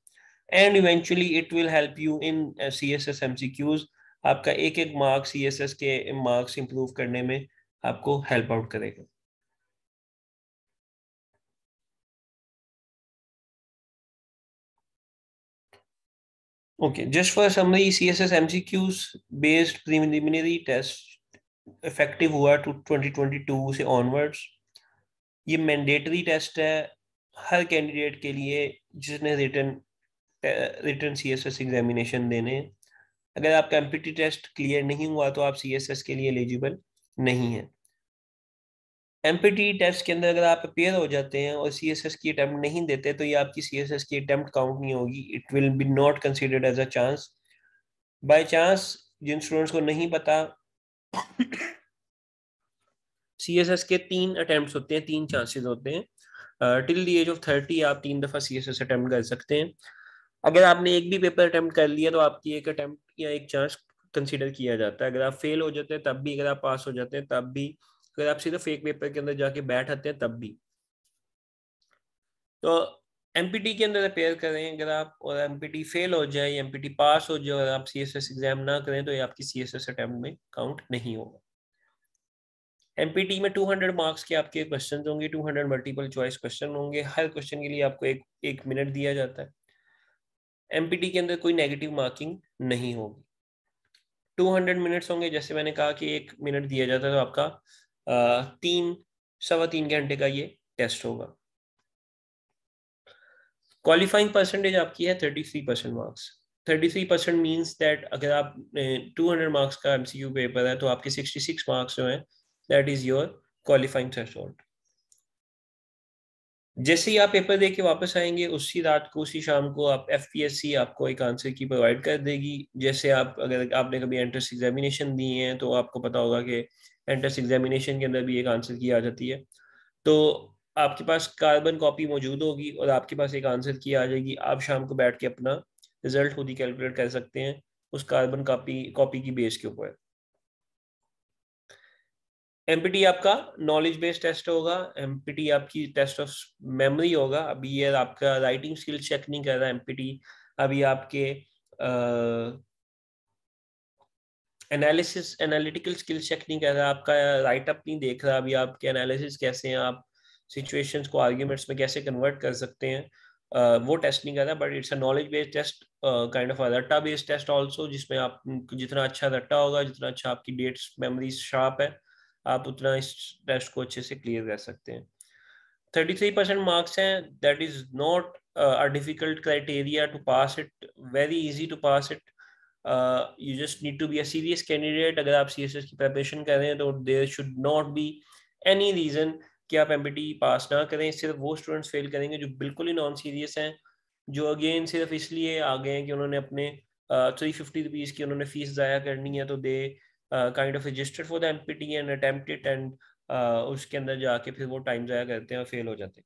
And eventually it will help you in CSS MCQs, आपका एक एक मार्क्स सीएसएस के मार्क्स इंप्रूव करने में आपको हेल्प आउट करेगा। Okay, just for summary, CSS MCQs based preliminary test effective हुआ to 2022 से onwards। ये मैंडेटरी टेस्ट है हर कैंडिडेट के लिए जिसने रिटर्न सीएसएस एग्जामिनेशन देने हैं। अगर आपका एमपीटी टेस्ट क्लियर नहीं हुआ तो आप सीएसएस के लिए एलिजिबल नहीं है। एमपीटी टेस्ट के अंदर अगर आप अपेयर हो जाते हैं और सीएसएस की अटेम्प्ट नहीं देते तो ये आपकी सीएसएस की अटेम्प्ट काउंट नहीं होगी, it will be not considered as a chance. By chance जिन स्टूडेंट्स को नहीं पता, सीएसएस के 3 अटेम्प्ट्स होते हैं, 3 चांसेस होते हैं। टिल द एज ऑफ 30 आप 3 दफा सीएसएस अटेम्प्ट कर सकते हैं। अगर आपने एक भी पेपर अटेम्प्ट कर लिया तो आपकी एक अटेम्प्ट या एक चांस कंसीडर किया जाता है। अगर आप फेल हो जाते हैं तब भी, अगर आप पास हो जाते हैं तब भी, अगर आप सिर्फ एक पेपर के अंदर जाके बैठ आते हैं तब भी। तो एमपीटी के अंदर अपेयर करें अगर आप, और एमपीटी फेल हो जाए, एमपीटी पास हो जाए और आप सीएसएस एग्जाम ना करें तो ये आपकी सीएसएस अटेम्प्ट में काउंट नहीं होगा। एमपीटी में 200 मार्क्स के आपके क्वेश्चन होंगे, 200 मल्टीपल चॉइस क्वेश्चन होंगे, हर क्वेश्चन के लिए आपको एक मिनट दिया जाता है। एमपीटी के अंदर कोई नेगेटिव मार्किंग नहीं होगी। 200 मिनट्स होंगे, जैसे मैंने कहा कि 1 मिनट दिया जाता है, तो आपका 3 सवा 3 घंटे का ये टेस्ट होगा। क्वालिफाइंग परसेंटेज आपकी है 33% मार्क्स। 33% मीन्स दैट अगर आप 200 मार्क्स का एमसीक्यू पेपर है तो आपके 66 मार्क्स जो है that is your qualifying threshold. जैसे ही आप पेपर दे के वापस आएंगे उसी रात को, उसी शाम को आप एफपीएससी आपको एक आंसर की प्रोवाइड कर देगी। जैसे आप, अगर आपने कभी एंट्रेंस एग्जामिनेशन दी है तो आपको पता होगा कि एंट्रेंस एग्जामिनेशन के अंदर भी एक आंसर की आ जाती है। तो आपके पास कार्बन कॉपी मौजूद होगी और आपके पास एक आंसर की आ जाएगी। आप शाम को बैठ के अपना रिजल्ट खुद ही कैलकुलेट कर सकते हैं उस कार्बन कॉपी कॉपी की बेस के ऊपर। एमपीटी आपका नॉलेज बेस्ड टेस्ट होगा, एमपीटी आपकी टेस्ट ऑफ मेमोरी होगा। अभी ये आपका राइटिंग स्किल चेक नहीं कर रहा एमपीटी, अभी आपके एनालिसिस एनालिटिकल स्किल चेक नहीं कर रहा, आपका राइट अप नहीं देख रहा, अभी आपके एनालिसिस कैसे हैं, आप सिचुएशंस को आर्ग्यूमेंट्स में कैसे कन्वर्ट कर सकते हैं, वो टेस्ट नहीं कर रहा। But it's a knowledge based test, kind of a रट्टा बेस्ड टेस्ट आल्सो, जिसमें आप जितना अच्छा रट्टा होगा, जितना अच्छा आपकी डेट्स मेमोरी शार्प है, आप उतना इस टेस्ट को अच्छे से क्लियर कर सकते हैं। 33% मार्क्स हैं, that is not a difficult criteria to pass it, very easy to pass it. You just need to be a serious candidate. अगर आप सीएसएस की प्रिपरेशन कर रहे हैं तो there should not be any reason कि आप एमपीटी पास ना करें। सिर्फ वो स्टूडेंट्स फेल करेंगे जो बिल्कुल ही नॉन सीरियस हैं, जो अगेन सिर्फ इसलिए आ गए हैं कि उन्होंने अपने 350 रुपीज की उन्होंने फीस ज़ाया करनी है, तो they kind of registered for the empty and attempt it, and उसके अंदर जाके फिर वो टाइम ज़ाया करते हैं और फेल हो जाते हैं।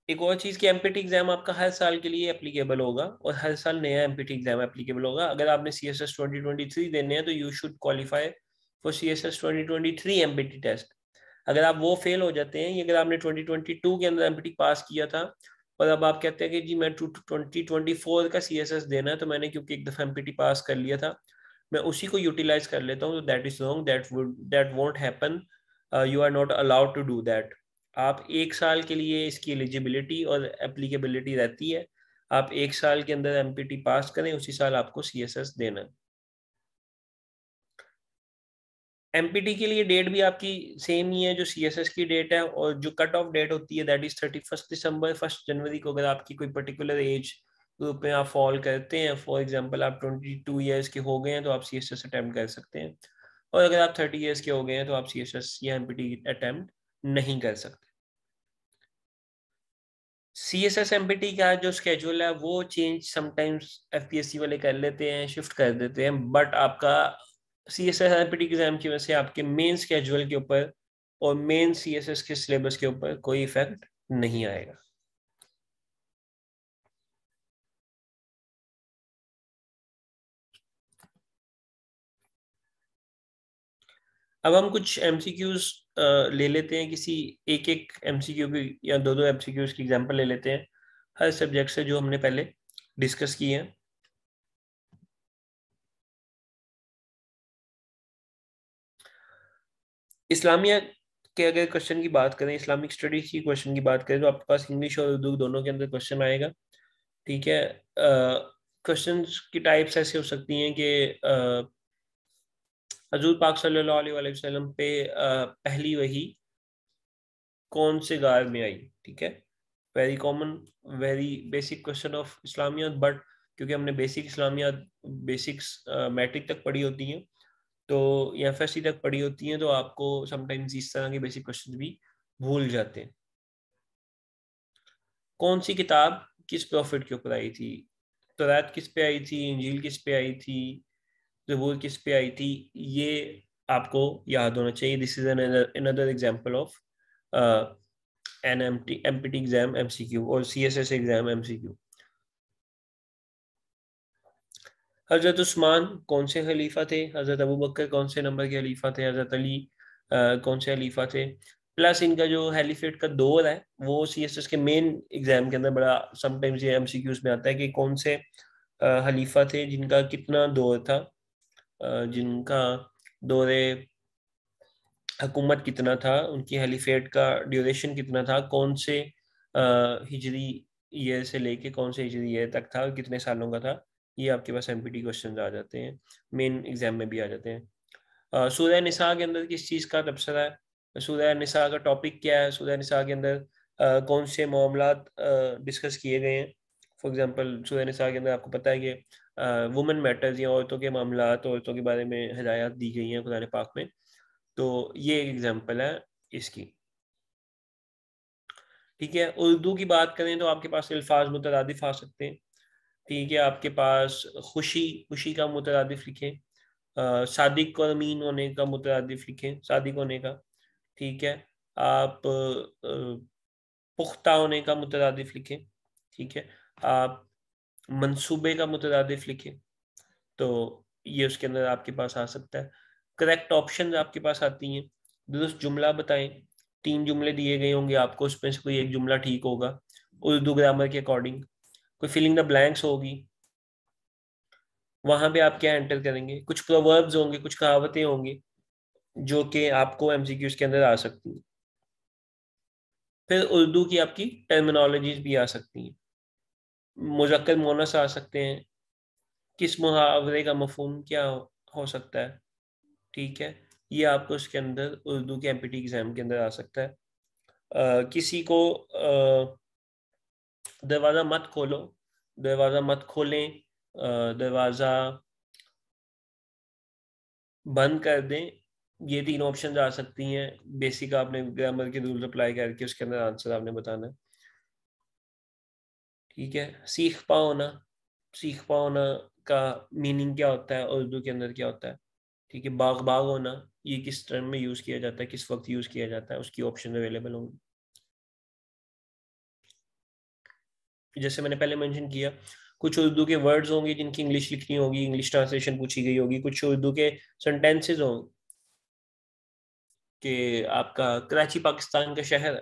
एक और चीज़ कि एमपीटी एग्जाम आपका हर साल के लिए एप्लीकेबल होगा और हर साल नया एमपीटी एग्जाम एप्लीकेबल होगा। अगर आपने सीएसएस 2023 देने हैं तो you should qualify for CSS 2023 MPT test. अगर आप वो फेल हो जाते हैं, अगर आपने 2022 के अंदर एमपीटी पास किया था और अब आप कहते हैं कि जी मैं 2024 का सीएसएस देना है, तो मैंने क्योंकि एक दफ़ा एमपीटी पास कर लिया था मैं उसी को यूटिलाइज कर लेता हूँ, तो that is wrong, that won't happen, you are not allowed to do that. आप एक साल के लिए इसकी एलिजिबिलिटी और एप्लीकेबिलिटी रहती है, आप एक साल के अंदर एमपीटी पास करें उसी साल आपको सीएसएस देना है। एमपीटी के लिए डेट भी आपकी सेम ही है जो सीएसएस की डेट है, और जो कट ऑफ डेट होती है दैट इज 31 दिसंबर। 1 जनवरी को अगर आपकी कोई पर्टिकुलर एज ग्रुप में आप फॉल करते हैं, फॉर एग्जांपल आप 22 ईयर्स के हो गए हैं तो आप सीएसएस अटेम्प्ट कर सकते हैं, और अगर आप 30 ईयर्स के हो गए हैं तो आप सीएसएस या एमपीटी अटेम्प्ट नहीं कर सकते। सीएसएस एमपीटी का जो स्केड्यूल है वो चेंज समटाइम्स एफपीएससी वाले कर लेते हैं, शिफ्ट कर देते हैं, बट आपका सीएसएस एमपीटी एग्जाम की वजह से आपके मेन स्केड्यूल के ऊपर और मेन सीएसएस के सिलेबस के ऊपर कोई इफेक्ट नहीं आएगा। अब हम कुछ एमसीक्यूज ले लेते हैं, किसी एक एक एमसीक्यू की या दो दो एमसीक्यूज की एग्जांपल ले लेते हैं हर सब्जेक्ट से जो हमने पहले डिस्कस किए हैं। इस्लामिया के अगर क्वेश्चन की बात करें, इस्लामिक स्टडीज की क्वेश्चन की बात करें, तो आपके पास इंग्लिश और उर्दू दोनों के अंदर क्वेश्चन आएगा। ठीक है, क्वेश्चन की टाइप्स ऐसे हो सकती हैं कि हजूर पाक सल्लल्लाहु अलैहि वसल्लम पे पहली वही कौन से गार में आई। ठीक है, very common, very basic question of Islamiyat, but क्योंकि हमने बेसिक इस्लामियात बेसिक्स मैट्रिक तक पढ़ी होती हैं तो या एफएससी तक पढ़ी होती हैं, तो आपको समटाइम्स इस तरह के बेसिक क्वेश्चन भी भूल जाते हैं। कौन सी किताब किस प्रॉफिट के ऊपर आई थी, तौरात किस पे आई थी, इंजील किस पे आई थी, ज़बूर किस पे आई थी, ये आपको याद होना चाहिए। This is another example of an MPT exam MCQ और सीएसएस एग्जाम एमसीक्यू। हजरत उस्मान कौन से खलीफा थे, हजरत अबू बकर कौन से नंबर के खलीफा थे, हजरत अली कौन से खलीफा थे, प्लस इनका जो हेलीफेट का दौर है वो सीएसएस के मेन एग्जाम के अंदर बड़ा समटाइम्स ये एमसीक्यूज में आता है कि कौन से खलीफा थे जिनका कितना दौर था, जिनका दौरे हुकूमत कितना था, उनकी हेलीफेट का ड्यूरेशन कितना था, कौन से हिजरी ईयर से लेके कौन से हिजरी ईयर तक था, कितने सालों का था। ये आपके पास एमपीटी क्वेश्चन आ जाते हैं, मेन एग्जाम में भी आ जाते हैं। सूरह निसा के अंदर किस चीज़ का तबसरा है, सूरह निसा का टॉपिक क्या है, सूरह निसा के अंदर कौन से मामलात डिस्कस किए गए हैं। फॉर एग्जांपल सूरह निसा के अंदर आपको पता है कि वुमेन मैटर्स या औरतों के मामलात, औरतों के बारे में हिदायत दी गई हैं कुरान पाक में, तो ये एक एग्जांपल है इसकी। ठीक है, उर्दू की बात करें तो आपके पास अल्फाज मुतरादिफ आ सकते हैं। ठीक है, आपके पास खुशी, खुशी का मुतरादिफ लिखें, सादिक और अमीन होने का मुतरादिफ लिखें, सादिक होने का। ठीक है, आप पुख्ता होने का मुतरादिफ लिखें। ठीक है, आप मंसूबे का मुतरादिफ लिखें, तो ये उसके अंदर आपके पास आ सकता है। करेक्ट ऑप्शन आपके पास आती हैं, दुरुस्त जुमला बताएं, 3 जुमले दिए गए होंगे आपको, उसमें से कोई एक जुमला ठीक होगा उर्दू ग्रामर के अकॉर्डिंग। कोई फिलिंग द ब्लैंक्स होगी, वहां पे आप क्या एंटर करेंगे, कुछ प्रोवर्ब्स होंगे, कुछ कहावतें होंगी जो कि आपको एमसीक्यूज के अंदर आ सकती हैं। फिर उर्दू की आपकी टर्मिनोलॉजीज भी आ सकती हैं, मुज़क्कर मुअन्नस आ सकते हैं, किस मुहावरे का मफहूम क्या हो सकता है। ठीक है, ये आपको इसके अंदर उर्दू के एमपीटी एग्जाम के अंदर आ सकता है। किसी को दरवाज़ा मत खोलो, दरवाज़ा मत खोलें, दरवाज़ा बंद कर दें, ये 3 ऑप्शन आ सकती हैं। बेसिक आपने ग्रामर के रूल्स अप्लाई करके उसके अंदर आंसर आपने बताना है। ठीक है, सीख पाओ ना, सीख पाओ ना का मीनिंग क्या होता है, उर्दू के अंदर क्या होता है। ठीक है, बाग बाग होना, ये किस टर्म में यूज किया जाता है, किस वक्त यूज किया जाता है, उसकी ऑप्शन अवेलेबल होंगे। जैसे मैंने पहले मेंशन किया, कुछ उर्दू के वर्ड्स होंगे जिनकी इंग्लिश लिखनी होगी, इंग्लिश ट्रांसलेशन पूछी गई होगी, कुछ उर्दू के सेंटेंसेज होंगे कि आपका कराची पाकिस्तान का शहर है,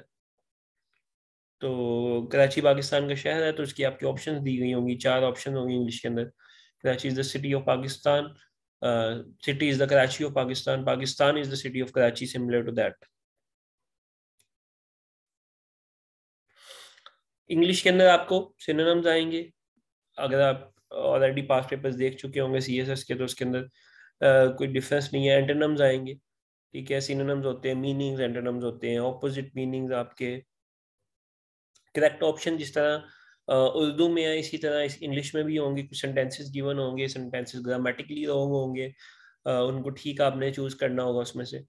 तो कराची पाकिस्तान का शहर है तो उसकी आपकी ऑप्शंस दी गई होंगी, 4 ऑप्शन होंगी इंग्लिश के अंदर। Karachi is the city of Pakistan, city is the Karachi of Pakistan, Pakistan is the city of Karachi, similar to that. English के अंदर आपको सिनोनिम्स आएंगे, अगर आप ऑलरेडी पास्ट पेपर्स देख चुके होंगे सीएसएस के तो उसके अंदर कोई डिफरेंस नहीं है। एंटोनिम्स आएंगे, ठीक है, सिनोनिम्स होते हैं, मीनिंग्स एंटोनिम्स होते हैं, ऑपोजिट मीनिंग्स आपके। करेक्ट ऑप्शन जिस तरह उर्दू में है इसी तरह, इस इंग्लिश में भी होंगे, कुछ सेंटेंसेस गिवन होंगे, सेंटेंसेस ग्रामेटिकली रॉन्ग होंगे, उनको ठीक आपने चूज करना होगा उसमें से।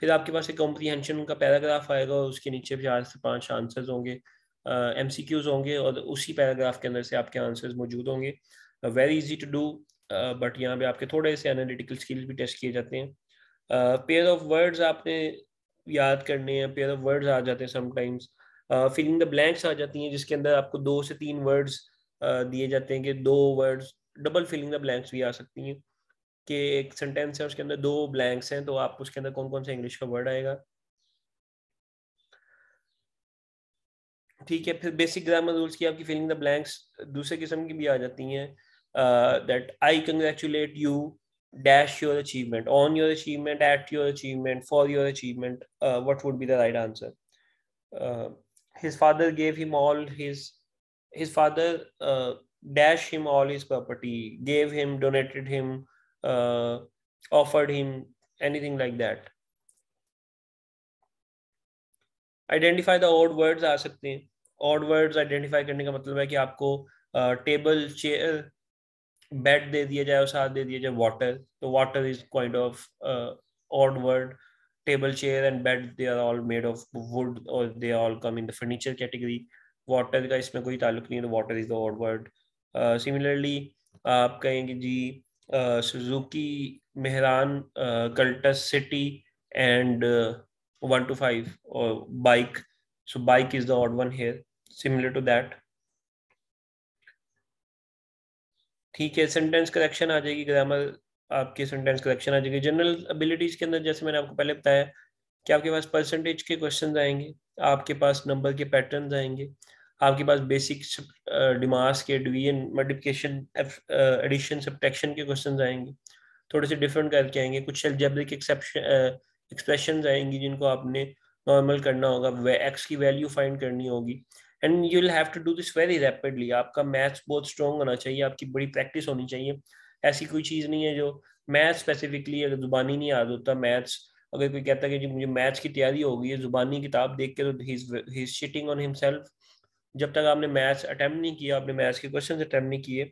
फिर आपके पास एक कॉम्प्रीहेंशन का पैराग्राफ आएगा और उसके नीचे 4 से 5 आंसर्स होंगे, एमसीक्यूज होंगे, और उसी पैराग्राफ के अंदर से आपके आंसर्स मौजूद होंगे। Very easy to do, but यहाँ पे आपके थोड़े से एनालिटिकल स्किल्स भी टेस्ट किए जाते हैं। पेयर ऑफ वर्ड्स आपने याद करने हैं, पेयर ऑफ वर्ड्स आ जाते हैं समटाइम्स, फिलिंग द ब्लैंक्स आ जाती हैं, जिसके अंदर आपको 2 से 3 वर्ड्स दिए जाते हैं कि 2 words, double filling the blanks भी आ सकती हैं कि एक सेंटेंस है उसके अंदर 2 ब्लैंक्स हैं, तो आप उसके अंदर कौन कौन सा इंग्लिश का वर्ड आएगा। ठीक है, फिर बेसिक ग्रामर रूल्स की आपकी फिलिंग द ब्लैंक्स दूसरे किस्म की भी आ जाती हैं, that I congratulate you dash your achievement, on your achievement, at your achievement, for your achievement, what would be the right answer. His father gave him all his father dashed him all his property, gave him, donated him, uh, offered him, anything like that. Identify the odd words आ सकते हैं। Odd words identify करने का मतलब है कि आपको table, chair, bed दे दिया जाए और साथ दे दिया जाए वाटर, तो water is kind of odd word. Table, chair and bed, they are all made of wood और they all come in the furniture category. Water का इसमें कोई ताल्लुक नहीं है, तो water is the odd word. Similarly आप कहेंगे जी Suzuki, Mehran, Cultus, City and 1 to 5, or bike. So bike is the odd one here, similar to that. ठीक है, सेंटेंस करेक्शन आ जाएगी, ग्रामर आपके सेंटेंस करेक्शन आ जाएगी। जनरल एबिलिटीज के अंदर जैसे मैंने आपको पहले बताया कि आपके पास परसेंटेज के क्वेश्चंस आएंगे, आपके पास नंबर के पैटर्न्स आएंगे, आपके पास बेसिक डिमास के, डिवीजन, मल्टीप्लिकेशन, एडिशन, सब्ट्रैक्शन के क्वेश्चंस आएंगे, थोड़े से डिफरेंट करके आएंगे। कुछ अलजेब्रिक एक्सप्रेशंस आएंगी जिनको आपने नॉर्मल करना होगा, एक्स की वैल्यू फाइंड करनी होगी, and you will have to do this very rapidly. आपका मैथ्स बहुत स्ट्रॉन्ग होना चाहिए, आपकी बड़ी प्रैक्टिस होनी चाहिए। ऐसी कोई चीज़ नहीं है जो मैथ्स स्पेसिफिकली, अगर जुबानी नहीं याद होता मैथ्स, अगर कोई कहता है कि जी मुझे मैथ्स की तैयारी हो गई है जुबानी किताब देख के, तो he is cheating on himself. जब तक आपने मैथ्स अटेम्प्ट नहीं किया, आपने मैथ्स के क्वेश्चन अटेम्प्ट नहीं किए,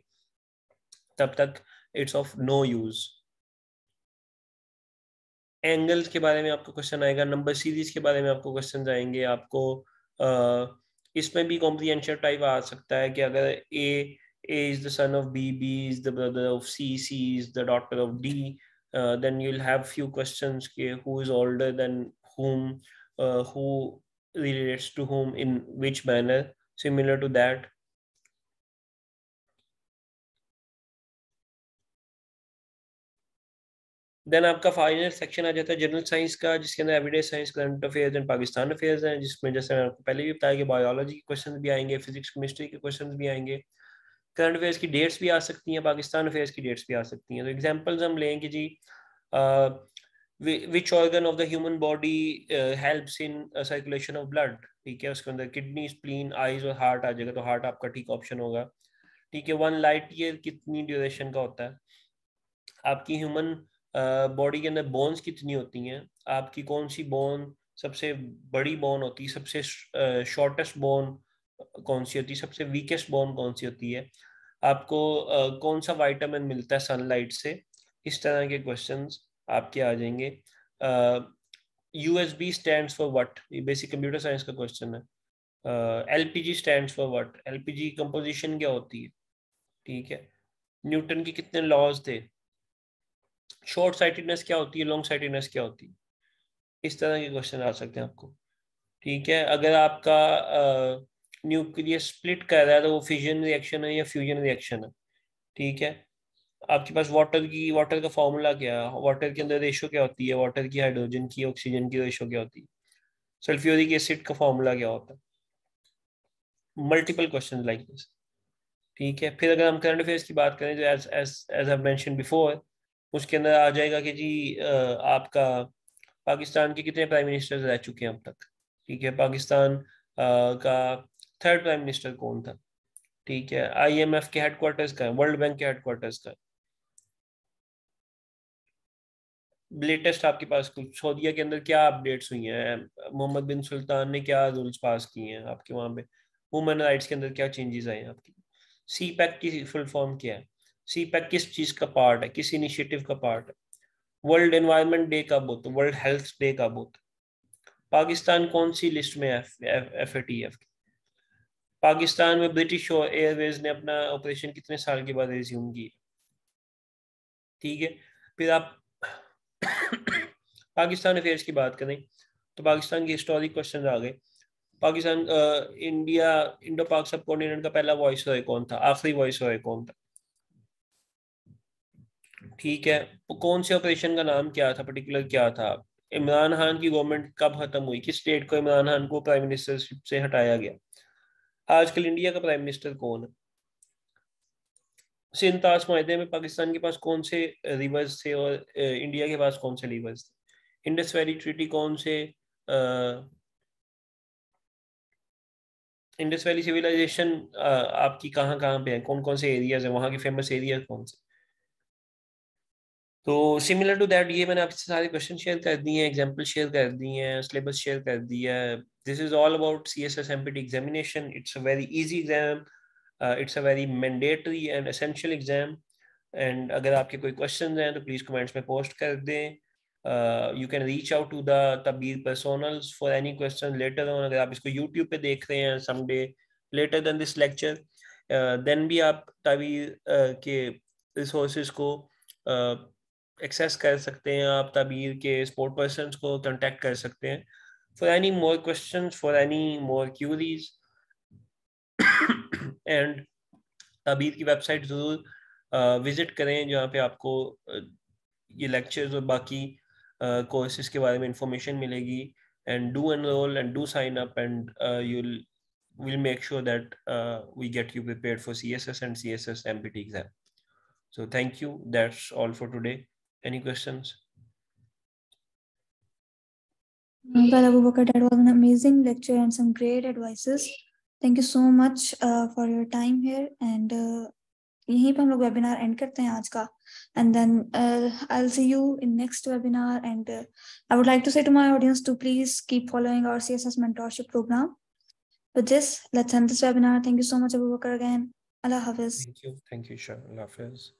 तब तक it's of no use. Angles के बारे में आपको क्वेश्चन आएगा, नंबर सीरीज के बारे में आपको क्वेश्चन आएंगे, आपको इसमें भी कॉम्प्रीहेंशन टाइप आ सकता है कि अगर A is the son of B is the brother of C is the daughter of D, then you'll have few questions के who is older than whom, who relates to whom in which manner, similar to that. Then आपका final section आ जाता है general science का, जिसके अंदर everyday science, current affairs and Pakistan affairs हैं, जिसमें जैसे मैंने आपको पहले भी बताया कि बायोलॉजी के क्वेश्चंस भी आएंगे, फिजिक्स केमिस्ट्री के क्वेश्चंस भी आएंगे, करंट अफेयर्स की डेट्स भी आ सकती हैं, पाकिस्तान अफेयर्स की डेट्स भी आ सकती हैं। तो एग्जांपल्स हम लेंगे जी, which organ of the human body helps in circulation of blood, ठीक है, उसके अंदर किडनी, स्प्लीन, आईज और हार्ट आ जाएगा, तो हार्ट आपका ठीक ऑप्शन होगा। ठीक है, 1 लाइट ईयर कितनी ड्यूरेशन का होता है, आपकी ह्यूमन बॉडी के अंदर बोन्स कितनी होती हैं, आपकी कौन सी बोन सबसे बड़ी बोन होती है, सबसे शॉर्टेस्ट बोन कौन सी होती है, सबसे वीकेस्ट बोन कौन सी होती है, आपको कौन सा विटामिन मिलता है सनलाइट से, इस तरह के क्वेश्चंस आपके आ जाएंगे। यूएसबी स्टैंड्स फॉर व्हाट, ये बेसिक कंप्यूटर साइंस का क्वेश्चन है। LPG stands for what, LPG composition क्या होती है, ठीक है। न्यूटन के कितने लॉज थे, शॉर्ट साइटेडनेस क्या होती है, लॉन्ग साइटेडनेस क्या होती है, इस तरह के क्वेश्चन आ सकते हैं आपको। ठीक है, अगर आपका न्यूक्लियर स्प्लिट कर रहा है तो वो फिजन रिएक्शन है या फ्यूजन रिएक्शन है, ठीक है। आपके पास वाटर का फॉर्मूला क्या है, वाटर के अंदर रेशो क्या होती है, वाटर की, हाइड्रोजन की, ऑक्सीजन की रेशो क्या होती है, सल्फ्यूरिक एसिड का फॉर्मूला क्या होता है, मल्टीपल क्वेश्चन लाइक दिस। ठीक है, फिर अगर हम करंट अफेयर्स की बात करें, तो as as as I mention before, उसके अंदर आ जाएगा कि जी आपका पाकिस्तान के कितने प्राइम मिनिस्टर्स रह चुके हैं अब तक, ठीक है, पाकिस्तान का थर्ड प्राइम मिनिस्टर कौन था, ठीक है, आईएमएफ के हेडक्वार्टर्स का है, वर्ल्ड बैंक के हेडक्वार्टर्स का है, लेटेस्ट आपके पास कुछ सऊदीया के अंदर क्या अपडेट्स हुई हैं, मोहम्मद बिन सुल्तान ने क्या रूल्स पास किए हैं आपके वहां पे, वुमेन राइट्स के अंदर क्या चेंजेस आए हैं आपकी। सीपैक की फुल फॉर्म क्या है, सीपैक किस चीज का पार्ट है, किस इनिशिएटिव का पार्ट है, वर्ल्ड एनवायरनमेंट डे कब होता है, वर्ल्ड हेल्थ डे कब होता है, पाकिस्तान कौन सी लिस्ट में है FATF की, पाकिस्तान में ब्रिटिश एयरवेज ने अपना ऑपरेशन कितने साल के बाद रिज्यूम किया। ठीक है, फिर आप पाकिस्तान अफेयर्स की बात करें तो पाकिस्तान के हिस्टोरिक क्वेश्चन आ गए। पाकिस्तान इंडिया इंडो पाक सब कॉन्टिनेंट का पहला वॉइस रॉय कौन था, आखिरी वॉइस रॉय कौन था। ठीक है, तो कौन से ऑपरेशन का नाम क्या था, पर्टिकुलर क्या था। इमरान खान की गवर्नमेंत कब खत्म हुई, किस स्टेट को इमरान खान को प्राइम मिनिस्टरशिप से हटाया गया। आजकल इंडिया का प्राइम मिनिस्टर कौन है। सिंध ताश माहदे में पाकिस्तान के पास कौन से रिवर्स थे और इंडिया के पास कौन से रिवर्स थे। इंडस वैली ट्रीटी कौन से, इंडस वैली सिविलाइजेशन आपकी कहाँ कहाँ पे है, कौन कौन से एरियाज है, वहाँ के फेमस एरिया कौन से। तो सिमिलर टू दैट ये मैंने आपसे सारे क्वेश्चन शेयर कर दिए हैं, एग्जाम्पल शेयर कर दिए हैं, सिलेबस शेयर कर दिया है। This is all about CSS MPT examination. It's a very easy exam, it's a very mandatory and essential exam. And अगर आपके कोई क्वेश्चन हैं तो प्लीज कमेंट्स में पोस्ट कर दें। You can reach out to the Tabeer personnels for any question later on. अगर आप इसको यूट्यूब पे देख रहे हैं someday later then this lecture, then भी आप तबीर के रिसोर्सेज को एक्सेस कर सकते हैं। आप तबीर के स्पोर्ट पर्सन को कांटेक्ट कर सकते हैं for any more question, for any more queries. And Tabeer की वेबसाइट ज़रूर विजिट करें जहाँ पे आपको ये लेक्चर्स और बाकी कोर्सेज के बारे में इंफॉर्मेशन मिलेगी। And do enrol and do sign up and you'll we'll make sure that we get you prepared for CSS and CSS MPT exam. So thank you. That's all for today. Any questions? Well, Abu Bakar, that was an amazing lecture and some great advices. Thank you so much for your time here. And यहीं पे हम लोग webinar and करते हैं आज का. And then I'll see you in next webinar. And I would like to say to my audience to please keep following our CSS mentorship program. With this, let's end this webinar. Thank you so much, Abu Bakar, again. Allah Hafiz. Thank you. Thank you, Shah. Allah Hafiz.